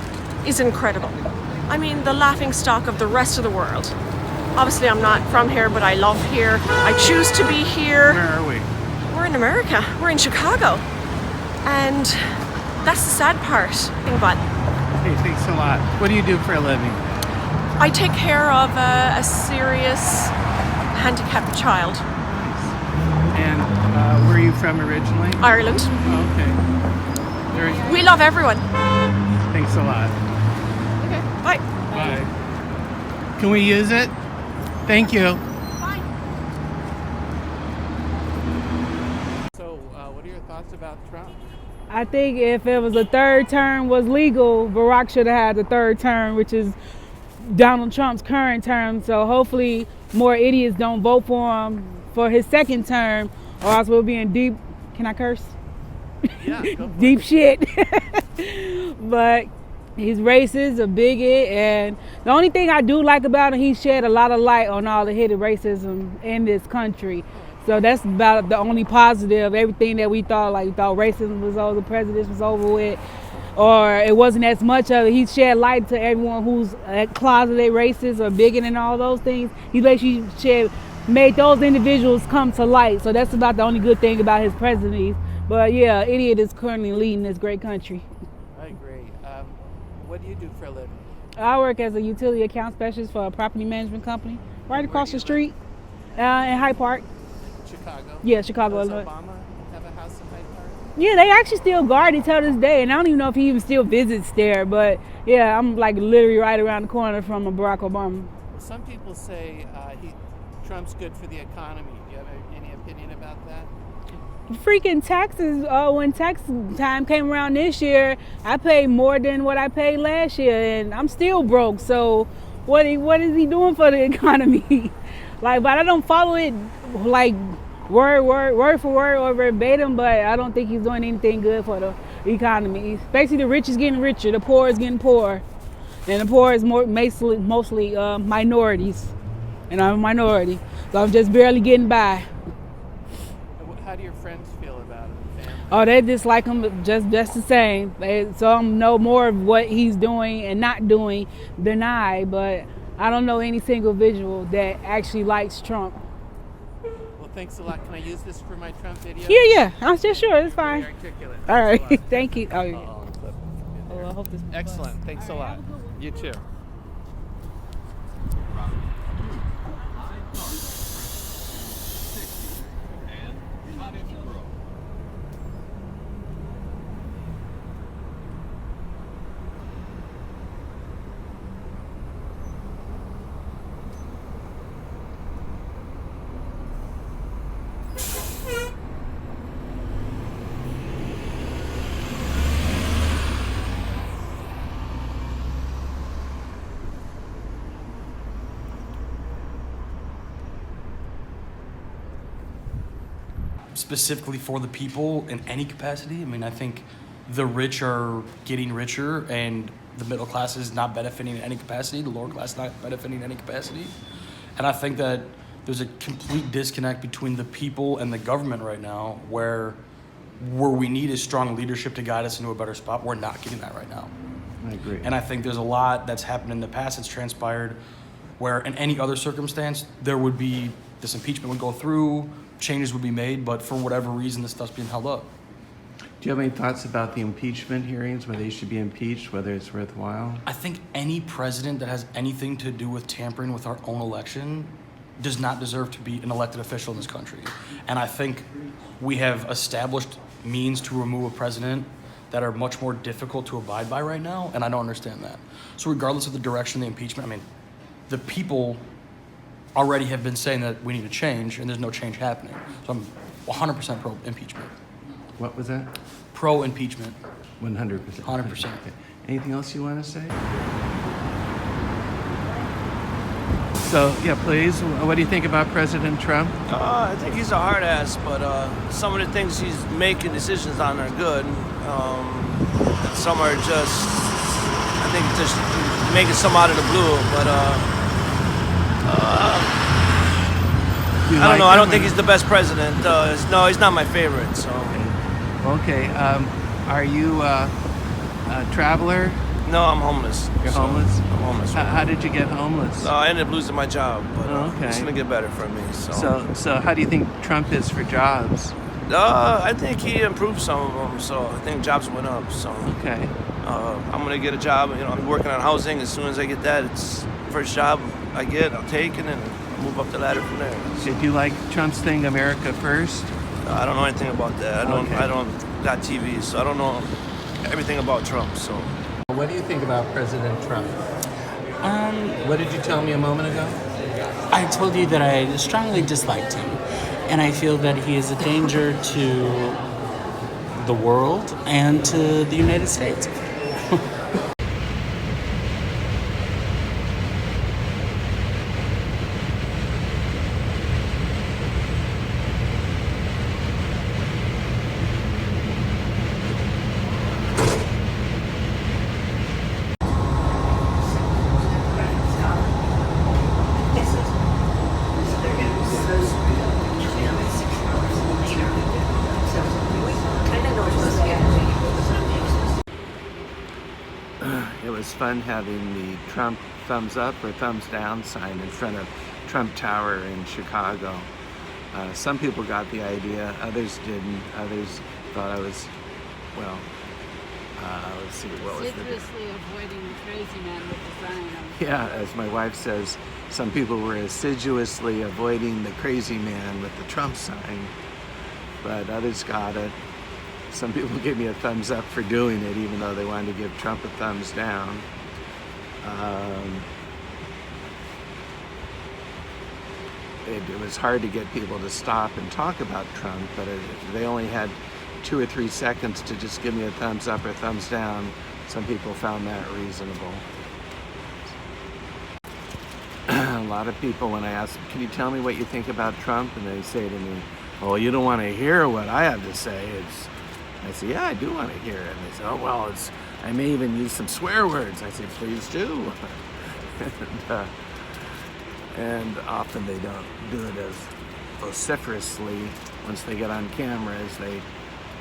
is incredible. I mean, the laughingstock of the rest of the world. Obviously, I'm not from here, but I love here. I choose to be here. Where are we? We're in America. We're in Chicago. And That's the sad part. But Hey, thanks a lot. What do you do for a living? I take care of a serious handicapped child. And where are you from originally? Ireland. Oh, okay. We love everyone. Thanks a lot. Okay, bye. Bye. Can we use it? Thank you. So, what are your thoughts about Trump? I think if it was a third term was legal, Barack should have had the third term, which is Donald Trump's current term. So hopefully more idiots don't vote for him for his second term, or else we'll be in deep, can I curse? Yeah, go for deep shit. But he's racist, a bigot, and the only thing I do like about him, he shed a lot of light on all the hidden racism in this country. So that's about the only positive. Everything that we thought racism was over, the president was over with, or it wasn't as much of it. He shed light to everyone who's closeted racist or bigot and all those things. He basically made those individuals come to light. So that's about the only good thing about his presidency. But yeah, idiot is currently leading this great country. I agree. What do you do for a living? I work as a utility account specialist for a property management company right across the street in Hyde Park. Chicago? Yeah, Chicago, Does Illinois. Obama have a house in Hyde Park? Yeah, they actually still guard it till this day, and I don't even know if he even still visits there. But yeah, I'm like literally right around the corner from Barack Obama. Well, some people say Trump's good for the economy. Do you have any opinion about that? Freaking taxes, when tax time came around this year, I paid more than what I paid last year, and I'm still broke. So what is he doing for the economy? But I don't follow it like word for word or verbatim, but I don't think he's doing anything good for the economy. Basically, the rich is getting richer, the poor is getting poorer, and the poor is mostly minorities, and I'm a minority, so I'm just barely getting by. How do your friends feel about it? Family? Oh, they dislike him just the same. Some know more of what he's doing and not doing than I, but I don't know any single visual that actually likes Trump. Well, thanks a lot. Can I use this for my Trump video? Yeah, I'm just sure it's fine. Very articulate. All right, Thanks a lot. thank you. I hope this. Excellent. Thanks a lot. You too. Specifically for the people in any capacity. I mean, I think the rich are getting richer and the middle class is not benefiting in any capacity, the lower class not benefiting in any capacity. And I think that there's a complete disconnect between the people and the government right now where we need is strong leadership to guide us into a better spot. We're not getting that right now. I agree. And I think there's a lot that's happened in the past that's transpired where in any other circumstance, there would be, this impeachment would go through, changes would be made, but for whatever reason, this stuff's being held up. Do you have any thoughts about the impeachment hearings, whether he should be impeached, whether it's worthwhile? I think any president that has anything to do with tampering with our own election does not deserve to be an elected official in this country. And I think we have established means to remove a president that are much more difficult to abide by right now, and I don't understand that. So regardless of the direction of the impeachment, I mean, the people already have been saying that we need to change, and there's no change happening. So I'm 100% pro-impeachment. What was that? Pro-impeachment. 100%. 100%. Okay. Anything else you want to say? So, yeah, please. What do you think about President Trump? I think he's a hard ass, but some of the things he's making decisions on are good. Some are just, I think, just making some out of the blue. But I don't know. I don't think he's the best president. No, he's not my favorite. So. Okay. Are you a traveler? No, I'm homeless. You're homeless? I'm homeless. How did you get homeless? I ended up losing my job, but okay. it's gonna get better for me. So how do you think Trump is for jobs? I think he improved some of them, so I think jobs went up. So Okay. I'm gonna get a job. I'm working on housing. As soon as I get that, it's the first job I get, I'll take, and then I'll move up the ladder from there. Did you like Trump's thing, America First? I don't know anything about that. Okay. I don't got TV, so I don't know everything about Trump. So What do you think about President Trump? What did you tell me a moment ago? I told you that I strongly disliked him, and I feel that he is a danger to the world and to the United States. It was fun having the Trump thumbs up or thumbs down sign in front of Trump Tower in Chicago. Some people got the idea, others didn't. Others thought I was, well, let's see, what was the... Assiduously avoiding the crazy man with the sign. Yeah, as my wife says, some people were assiduously avoiding the crazy man with the Trump sign, but others got it. Some people gave me a thumbs up for doing it, even though they wanted to give Trump a thumbs down. It was hard to get people to stop and talk about Trump, but they only had 2 or 3 seconds to just give me a thumbs up or thumbs down. Some people found that reasonable. A lot of people, when I ask them, can you tell me what you think about Trump? And they say to me, oh, you don't want to hear what I have to say. I say, yeah, I do want to hear it. And they say, oh, well, I may even use some swear words. I say, please do. And often they don't do it as vociferously once they get on camera as they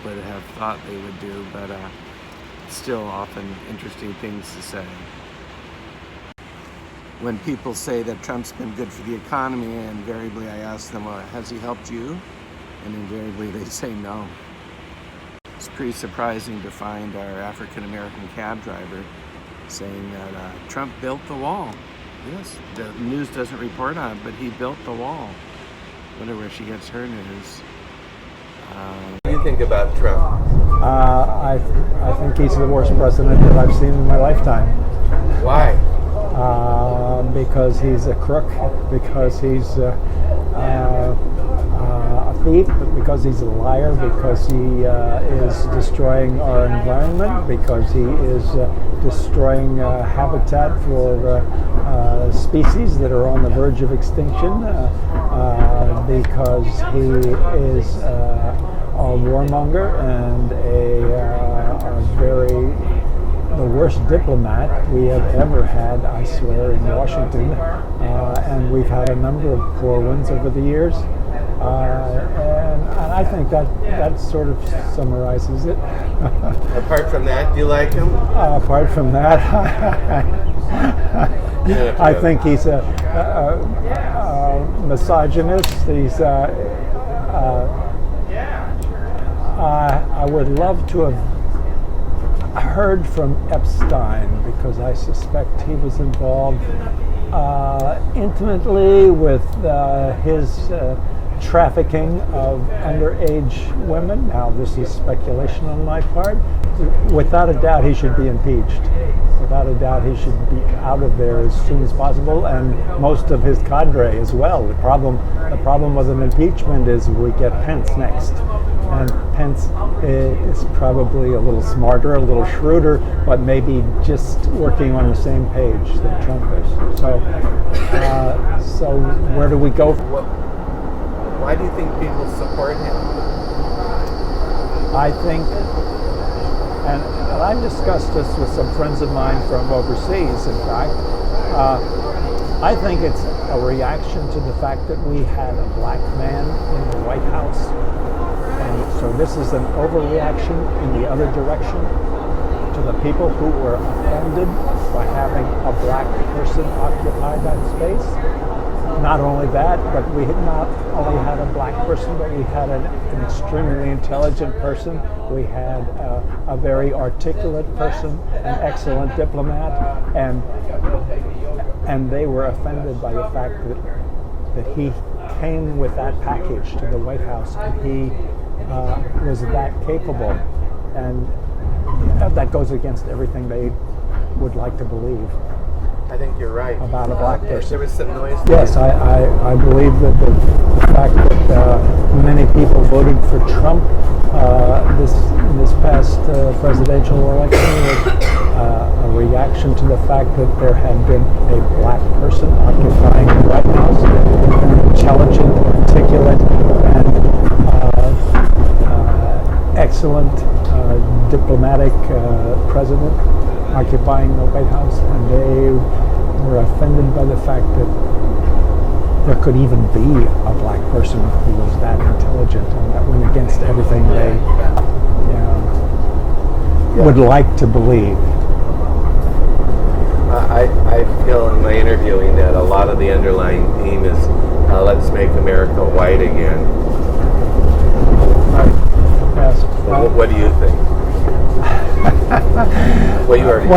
would have thought they would do, but still often interesting things to say. When people say that Trump's been good for the economy, invariably I ask them, well, has he helped you? And invariably they say no. It's pretty surprising to find our African-American cab driver saying that Trump built the wall. Yes, the news doesn't report on it, but he built the wall. I wonder where she gets her news. What do you think about Trump? I think he's the worst president that I've seen in my lifetime. Why? Because he's a crook, because he's a thief, because he's a liar, because he is destroying our environment, because he is destroying habitat for species that are on the verge of extinction, because he is a warmonger and the worst diplomat we have ever had, I swear, in Washington. And we've had a number of poor ones over the years. And I think that sort of summarizes it. Apart from that, do you like him? Apart from that, I think he's a misogynist. He's I would love to have heard from Epstein, because I suspect he was involved intimately with his trafficking of underage women. Now, this is speculation on my part. Without a doubt, he should be impeached. Without a doubt, he should be out of there as soon as possible, and most of his cadre as well. The problem with an impeachment is we get Pence next. And Pence is probably a little smarter, a little shrewder, but maybe just working on the same page that Trump is. So where do we go? Why do you think people support him? I think, and I've discussed this with some friends of mine from overseas, in fact, I think it's a reaction to the fact that we had a black man in the White House. And so this is an overreaction in the other direction to the people who were offended by having a black person occupy that space. not only that, but we had not only had a black person, but we had an extremely intelligent person. We had a very articulate person, an excellent diplomat, and they were offended by the fact that he came with that package to the White House, and he was that capable, and that goes against everything they would like to believe. I think you're right. About a black person. There was some noise. Yes, I believe that the fact that many people voted for Trump this past presidential election was a reaction to the fact that there had been a black person occupying the White House, an intelligent, articulate, and excellent diplomatic president occupying the White House, and they were offended by the fact that there could even be a black person who was that intelligent, and that went against everything they would like to believe. I feel in my interviewing that a lot of the underlying theme is let's make America white again. Yes. What do you think? Well, you already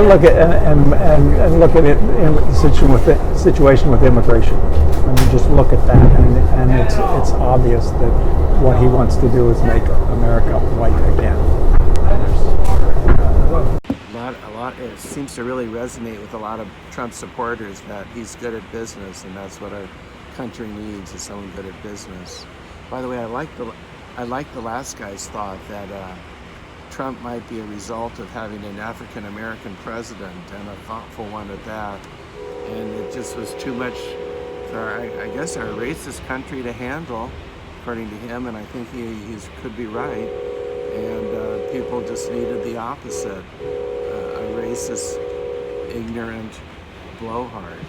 look at and look at it in the situation with immigration. I mean, just look at that, and it's obvious that what he wants to do is make America white again. It seems to really resonate with a lot of Trump supporters that he's good at business, and that's what our country needs, is someone good at business. By the way, I like the last guy's thought that Trump might be a result of having an African American president, and a thoughtful one at that. And it just was too much for, I guess, our racist country to handle, according to him, and I think he could be right. And people just needed the opposite, a racist, ignorant blowhard.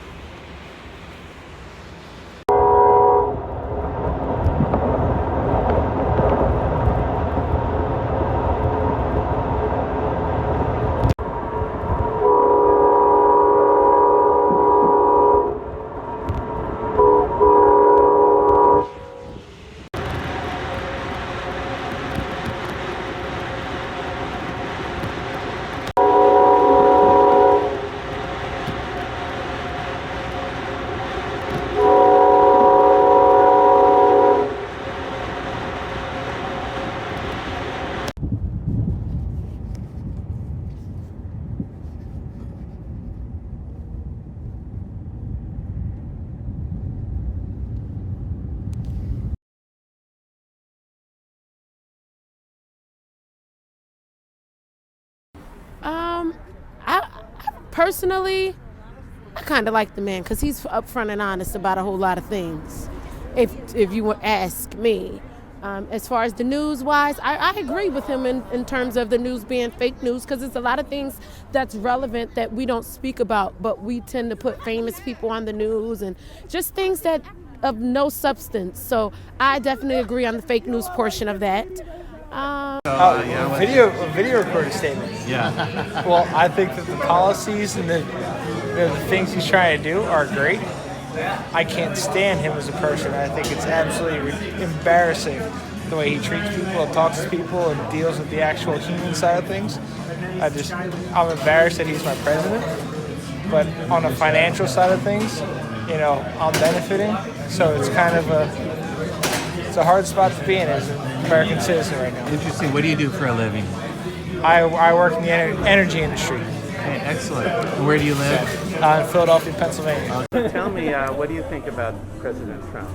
Personally, I kind of like the man because he's upfront and honest about a whole lot of things. If you ask me, as far as the news-wise, I agree with him in terms of the news being fake news, because there's a lot of things that's relevant that we don't speak about, but we tend to put famous people on the news and just things that of no substance. So I definitely agree on the fake news portion of that. Video recorded statements. Yeah. Well, I think that the policies and the things he's trying to do are great. I can't stand him as a person. I think it's absolutely embarrassing the way he treats people and talks to people and deals with the actual human side of things. I'm embarrassed that he's my president. But on the financial side of things, I'm benefiting. So it's kind of it's a hard spot to be in as an American citizen right now. Interesting. What do you do for a living? I work in the energy industry. Okay, excellent. Where do you live? In Philadelphia, Pennsylvania. Tell me, what do you think about President Trump?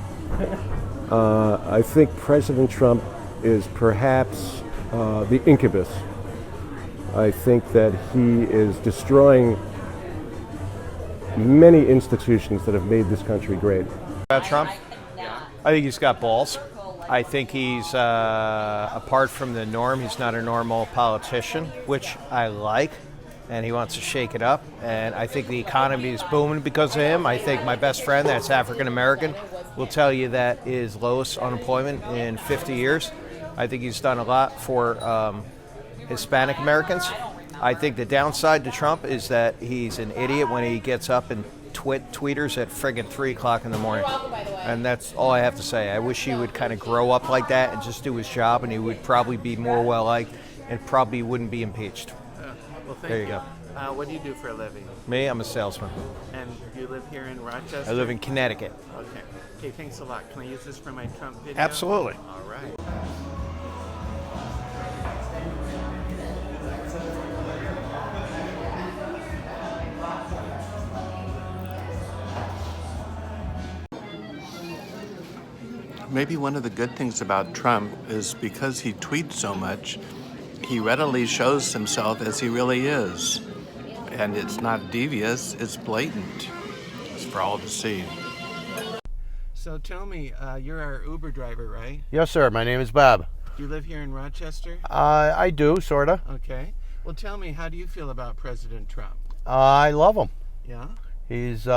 I think President Trump is perhaps the incubus. I think that he is destroying many institutions that have made this country great. About Trump? I think he's got balls. I think he's, apart from the norm, he's not a normal politician, which I like, and he wants to shake it up. And I think the economy is booming because of him. I think my best friend, that's African American, will tell you that is lowest unemployment in 50 years. I think he's done a lot for Hispanic Americans. I think the downside to Trump is that he's an idiot when he gets up and tweeters at friggin' 3 o'clock in the morning. And that's all I have to say. I wish he would kind of grow up like that and just do his job, and he would probably be more well-liked and probably wouldn't be impeached. Well, thank There you go. What do you do for a living? Me, I'm a salesman. And you live here in Rochester? I live in Connecticut. Okay. Okay, thanks a lot. Can I use this for my Trump video? Absolutely. All right. Maybe one of the good things about Trump is because he tweets so much, he readily shows himself as he really is. And it's not devious, it's blatant. It's for all to see. So tell me, you're our Uber driver, right? Yes, sir. My name is Bob. Do you live here in Rochester? I do, sort of. Okay. Well, tell me, how do you feel about President Trump? I love him. Yeah? He's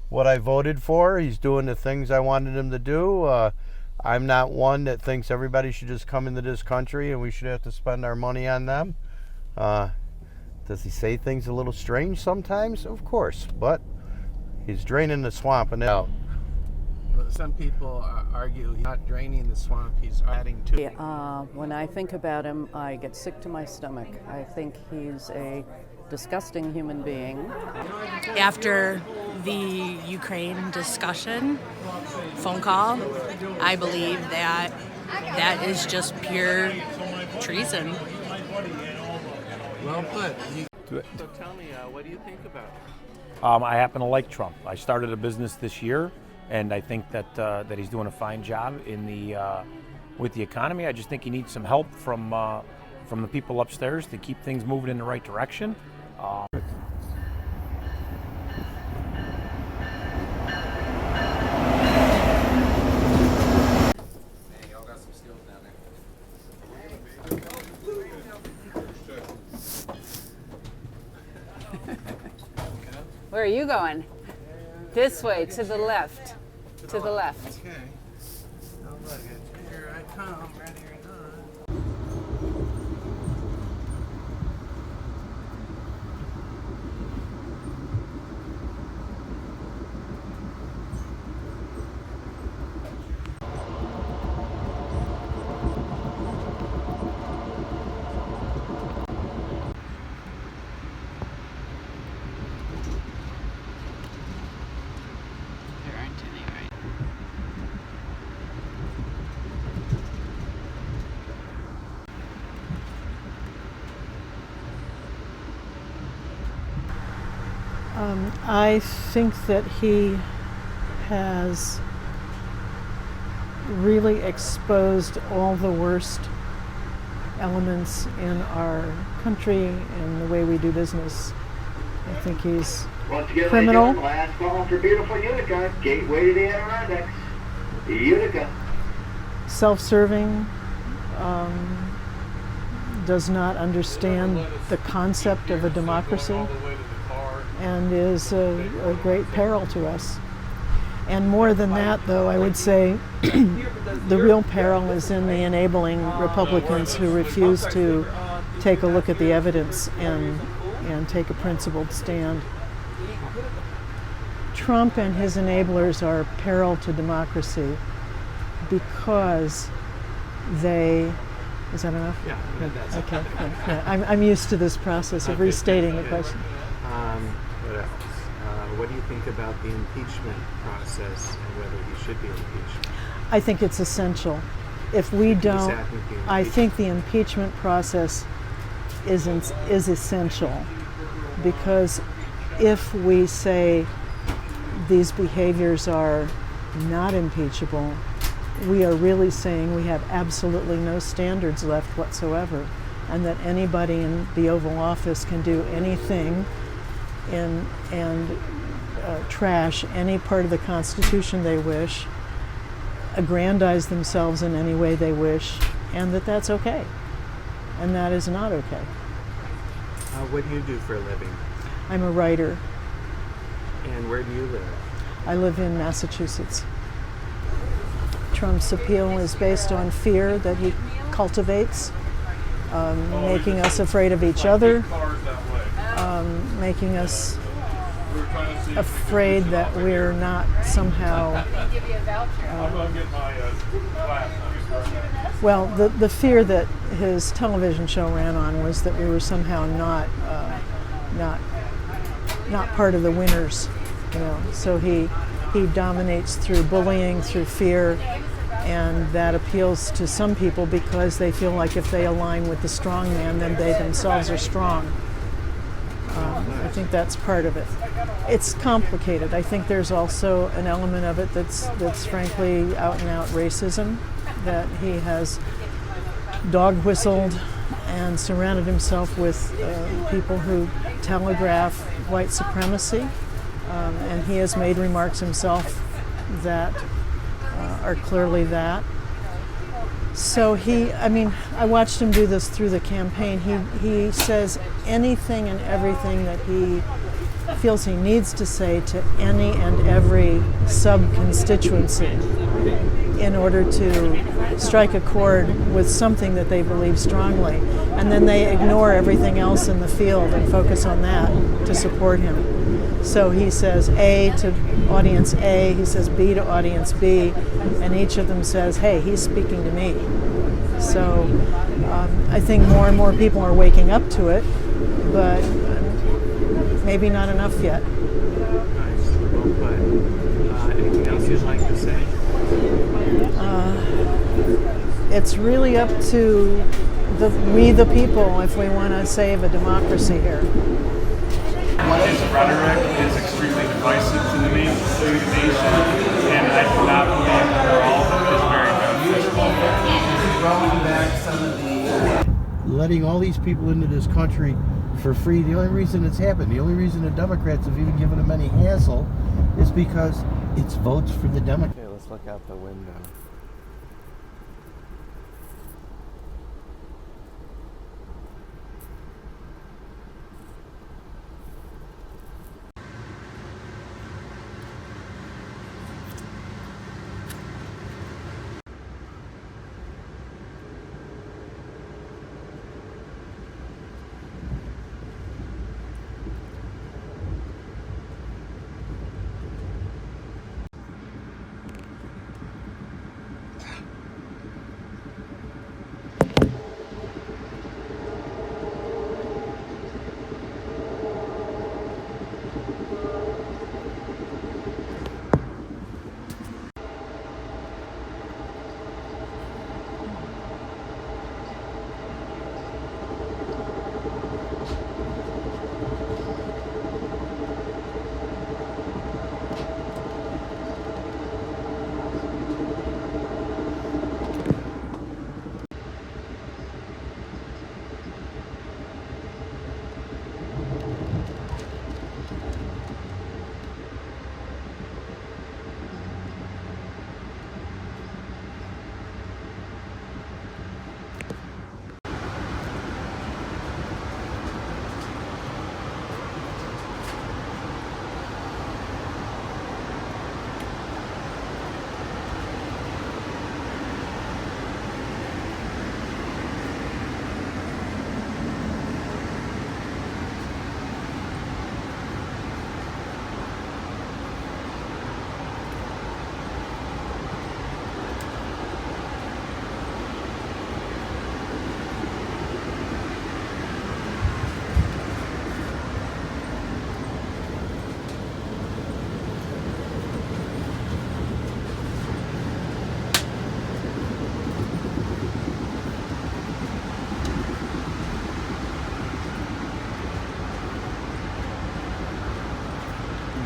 what I voted for. He's doing the things I wanted him to do. I'm not one that thinks everybody should just come into this country and we should have to spend our money on them. Does he say things a little strange sometimes? Of course, but he's draining the swamp and out. Well, some people argue he's not draining the swamp, he's adding to it. When I think about him, I get sick to my stomach. I think he's a disgusting human being. After the Ukraine discussion phone call, I believe that that is just pure treason. Well put. So tell me, what do you think about it? I happen to like Trump. I started a business this year, and I think that that he's doing a fine job in the with the economy. I just think he needs some help from the people upstairs to keep things moving in the right direction. Where are you going? This way, to the left. To the left. Okay. Oh, look, here I come, ready or not. There aren't any, right? I think that he has really exposed all the worst elements in our country and the way we do business. I think he's criminal. Last call for beautiful Utica, gateway to the Adirondacks. Utica. Self-serving, does not understand the concept of a democracy, and is a great peril to us. And more than that, though, I would say the real peril is in the enabling Republicans who refuse to take a look at the evidence and take a principled stand. Trump and his enablers are a peril to democracy because they... Is that enough? Yeah, that's okay. Yeah, I'm used to this process of restating the question. What else? What do you think about the impeachment process and whether he should be impeached? I think it's essential. If we don't, Exactly, the impeachment. I think the impeachment process is essential, because if we say these behaviors are not impeachable, we are really saying we have absolutely no standards left whatsoever, and that anybody in the Oval Office can do anything and trash any part of the Constitution they wish, aggrandize themselves in any way they wish, and that's okay. And that is not okay. What do you do for a living? I'm a writer. And where do you live? I live in Massachusetts. Trump's appeal is based on fear that he cultivates, making us afraid of each other, making us afraid that we're not somehow, well, the fear that his television show ran on was that we were somehow not part of the winners, you know. So he dominates through bullying, through fear, and that appeals to some people because they feel like if they align with the strong man, then they themselves are strong. I think that's part of it. It's complicated. I think there's also an element of it that's frankly out and out racism, that he has dog whistled and surrounded himself with people who telegraph white supremacy, and he has made remarks himself that are clearly that. So I watched him do this through the campaign. He says anything and everything that he feels he needs to say to any and every sub-constituency in order to strike a chord with something that they believe strongly. And then they ignore everything else in the field and focus on that to support him. So he says A to audience A, he says B to audience B, and each of them says, hey, he's speaking to me. So I think more and more people are waking up to it, but maybe not enough yet. Nice, well put. Anything else you'd like to say? It's really up to we the people if we want to save a democracy here. His rhetoric is extremely divisive to the nation, and I do not believe overall that is very beneficial. Letting all these people into this country for free, the only reason it's happened, the only reason the Democrats have even given them any hassle is because it's votes for the Democrats. Okay, let's look out the window.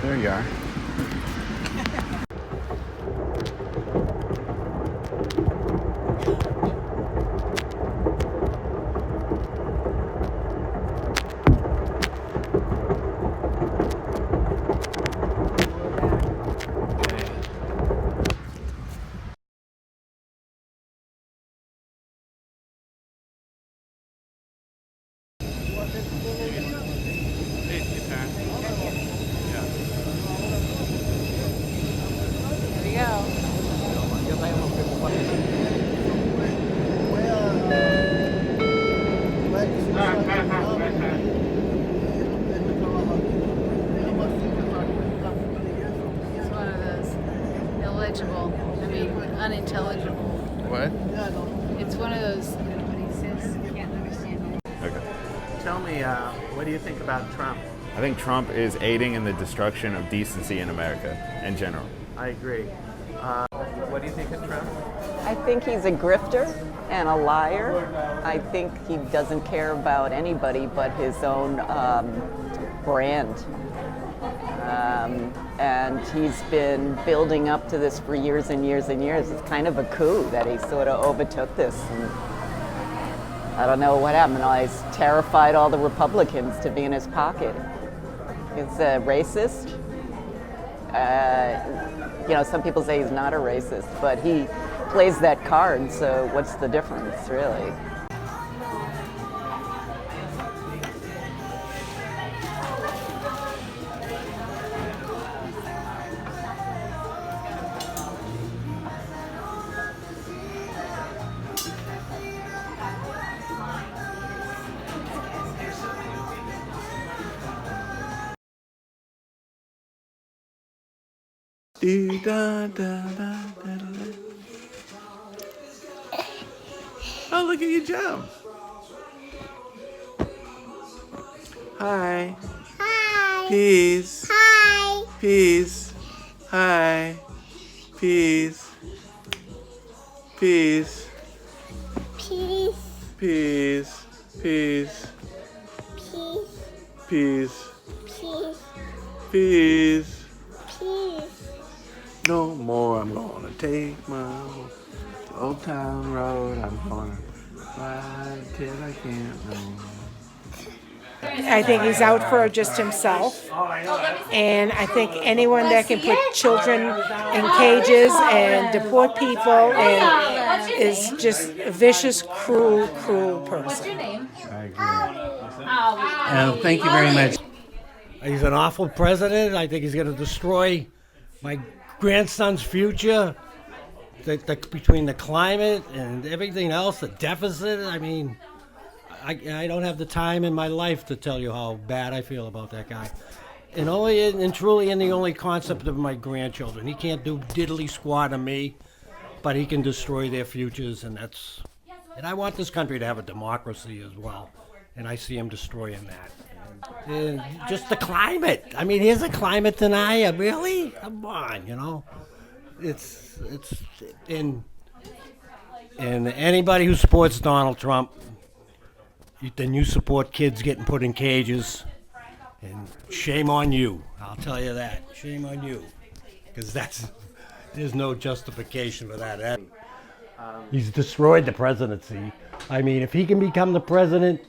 There you are. illegible. I mean, unintelligible. What? It's one of those. What he says, you can't understand it. Okay. Tell me, what do you think about Trump? I think Trump is aiding in the destruction of decency in America in general. I agree. What do you think of Trump? I think he's a grifter and a liar. I think he doesn't care about anybody but his own brand. And he's been building up to this for years and years and years. It's kind of a coup that he sort of overtook this. And I don't know what happened. He's terrified all the Republicans to be in his pocket. He's a racist. You know, some people say he's not a racist, but he plays that card, so what's the difference, really? Oh, look at you jump. Hi. Hi. Peace. Hi. Peace. Hi. Peace. Peace. Peace. Peace. Peace. Peace. Peace. Peace. Peace. Peace. No more. I'm gonna take my Old Town Road. I'm gonna ride till I can't no more. I think he's out for just himself, and I think anyone that can put children in cages and deport people and is just a vicious, cruel, cruel person. Thank you very much. He's an awful president. I think he's going to destroy my grandson's future. Between the climate and everything else, the deficit, I mean, I don't have the time in my life to tell you how bad I feel about that guy. And truly in the only concept of my grandchildren. He can't do diddly squat on me, but he can destroy their futures, and I want this country to have a democracy as well, and I see him destroying that. And just the climate. I mean, here's a climate denier, really? Come on, you know. It's and anybody who supports Donald Trump, then you support kids getting put in cages, and shame on you. I'll tell you that. Shame on you, because there's no justification for that. He's destroyed the presidency. I mean, if he can become the president,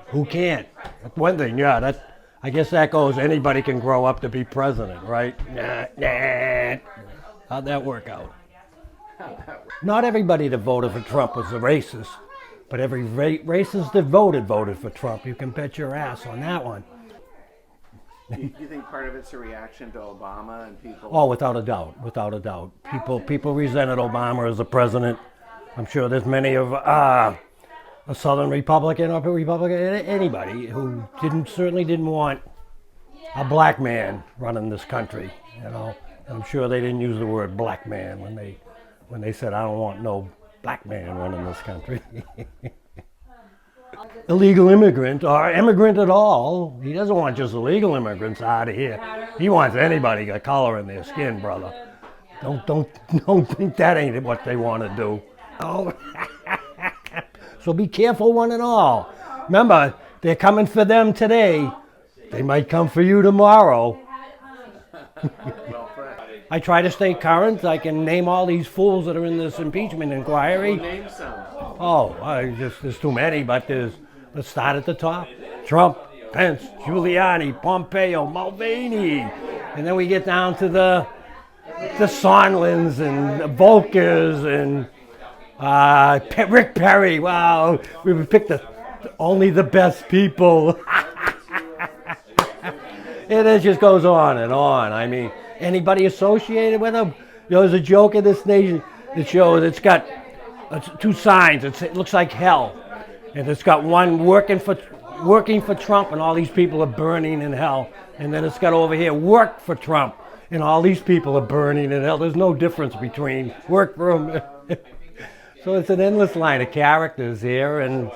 who can't? That's one thing, yeah. I guess that goes, anybody can grow up to be president, right? Nah. How'd that work out? Not everybody that voted for Trump was a racist, but every racist that voted for Trump. You can bet your ass on that one. Do you think part of it's a reaction to Obama and people? Oh, without a doubt. People resented Obama as a president. I'm sure there's many of a Southern Republican or Republican, anybody who certainly didn't want a black man running this country. You know, and I'm sure they didn't use the word black man when they said, I don't want no black man running this country. Illegal immigrant or immigrant at all. He doesn't want just illegal immigrants out of here. He wants anybody got color in their skin, brother. Don't think that ain't what they want to do. Oh. So be careful, one and all. Remember, they're coming for them today. They might come for you tomorrow. I try to stay current. I can name all these fools that are in this impeachment inquiry. Name some. Oh, there's too many, but let's start at the top. Trump, Pence, Giuliani, Pompeo, Mulvaney. And then we get down to the Sondlands and the Volkers and Rick Perry. Wow, we picked only the best people. And it just goes on and on. I mean, anybody associated with him? You know, there's a joke in this nation that shows it's got two signs. It looks like hell, and it's got one working for Trump, and all these people are burning in hell. And then it's got over here, work for Trump, and all these people are burning in hell. There's no difference between work from. So it's an endless line of characters here, and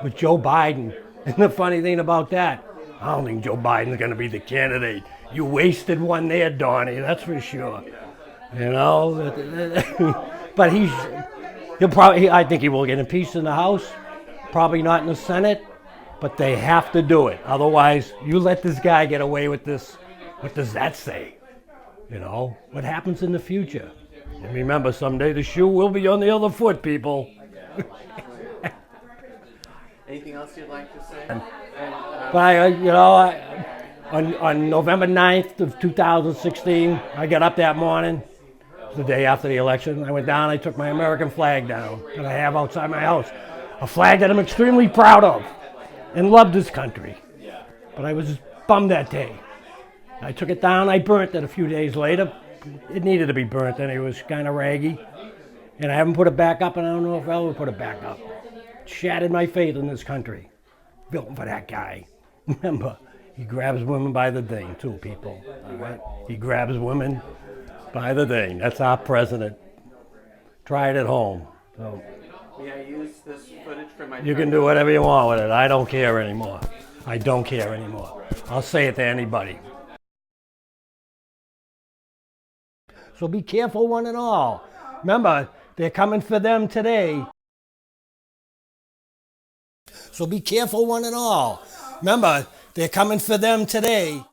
with Joe Biden. And the funny thing about that, I don't think Joe Biden's going to be the candidate. You wasted one there, Donnie, that's for sure. You know, but he'll probably, I think he will get impeached in the House, probably not in the Senate, but they have to do it. Otherwise, you let this guy get away with this, what does that say? You know, what happens in the future? And remember, someday the shoe will be on the other foot, people. Anything else you'd like to say? But on November 9th of 2016, I got up that morning, the day after the election. I went down, I took my American flag down that I have outside my house. A flag that I'm extremely proud of and love this country. But I was bummed that day. I took it down, I burnt it a few days later. It needed to be burnt and it was kind of raggy. And I haven't put it back up, and I don't know if I'll ever put it back up. Shattered my faith in this country. Built for that guy. Remember, he grabs women by the thing, too, people. All right? He grabs women by the thing. That's our president. Try it at home. So, May I use this footage for my you can do whatever you want with it. I don't care anymore. I don't care anymore. I'll say it to anybody. So be careful, one and all. Remember, they're coming for them today. So be careful, one and all. Remember, they're coming for them today.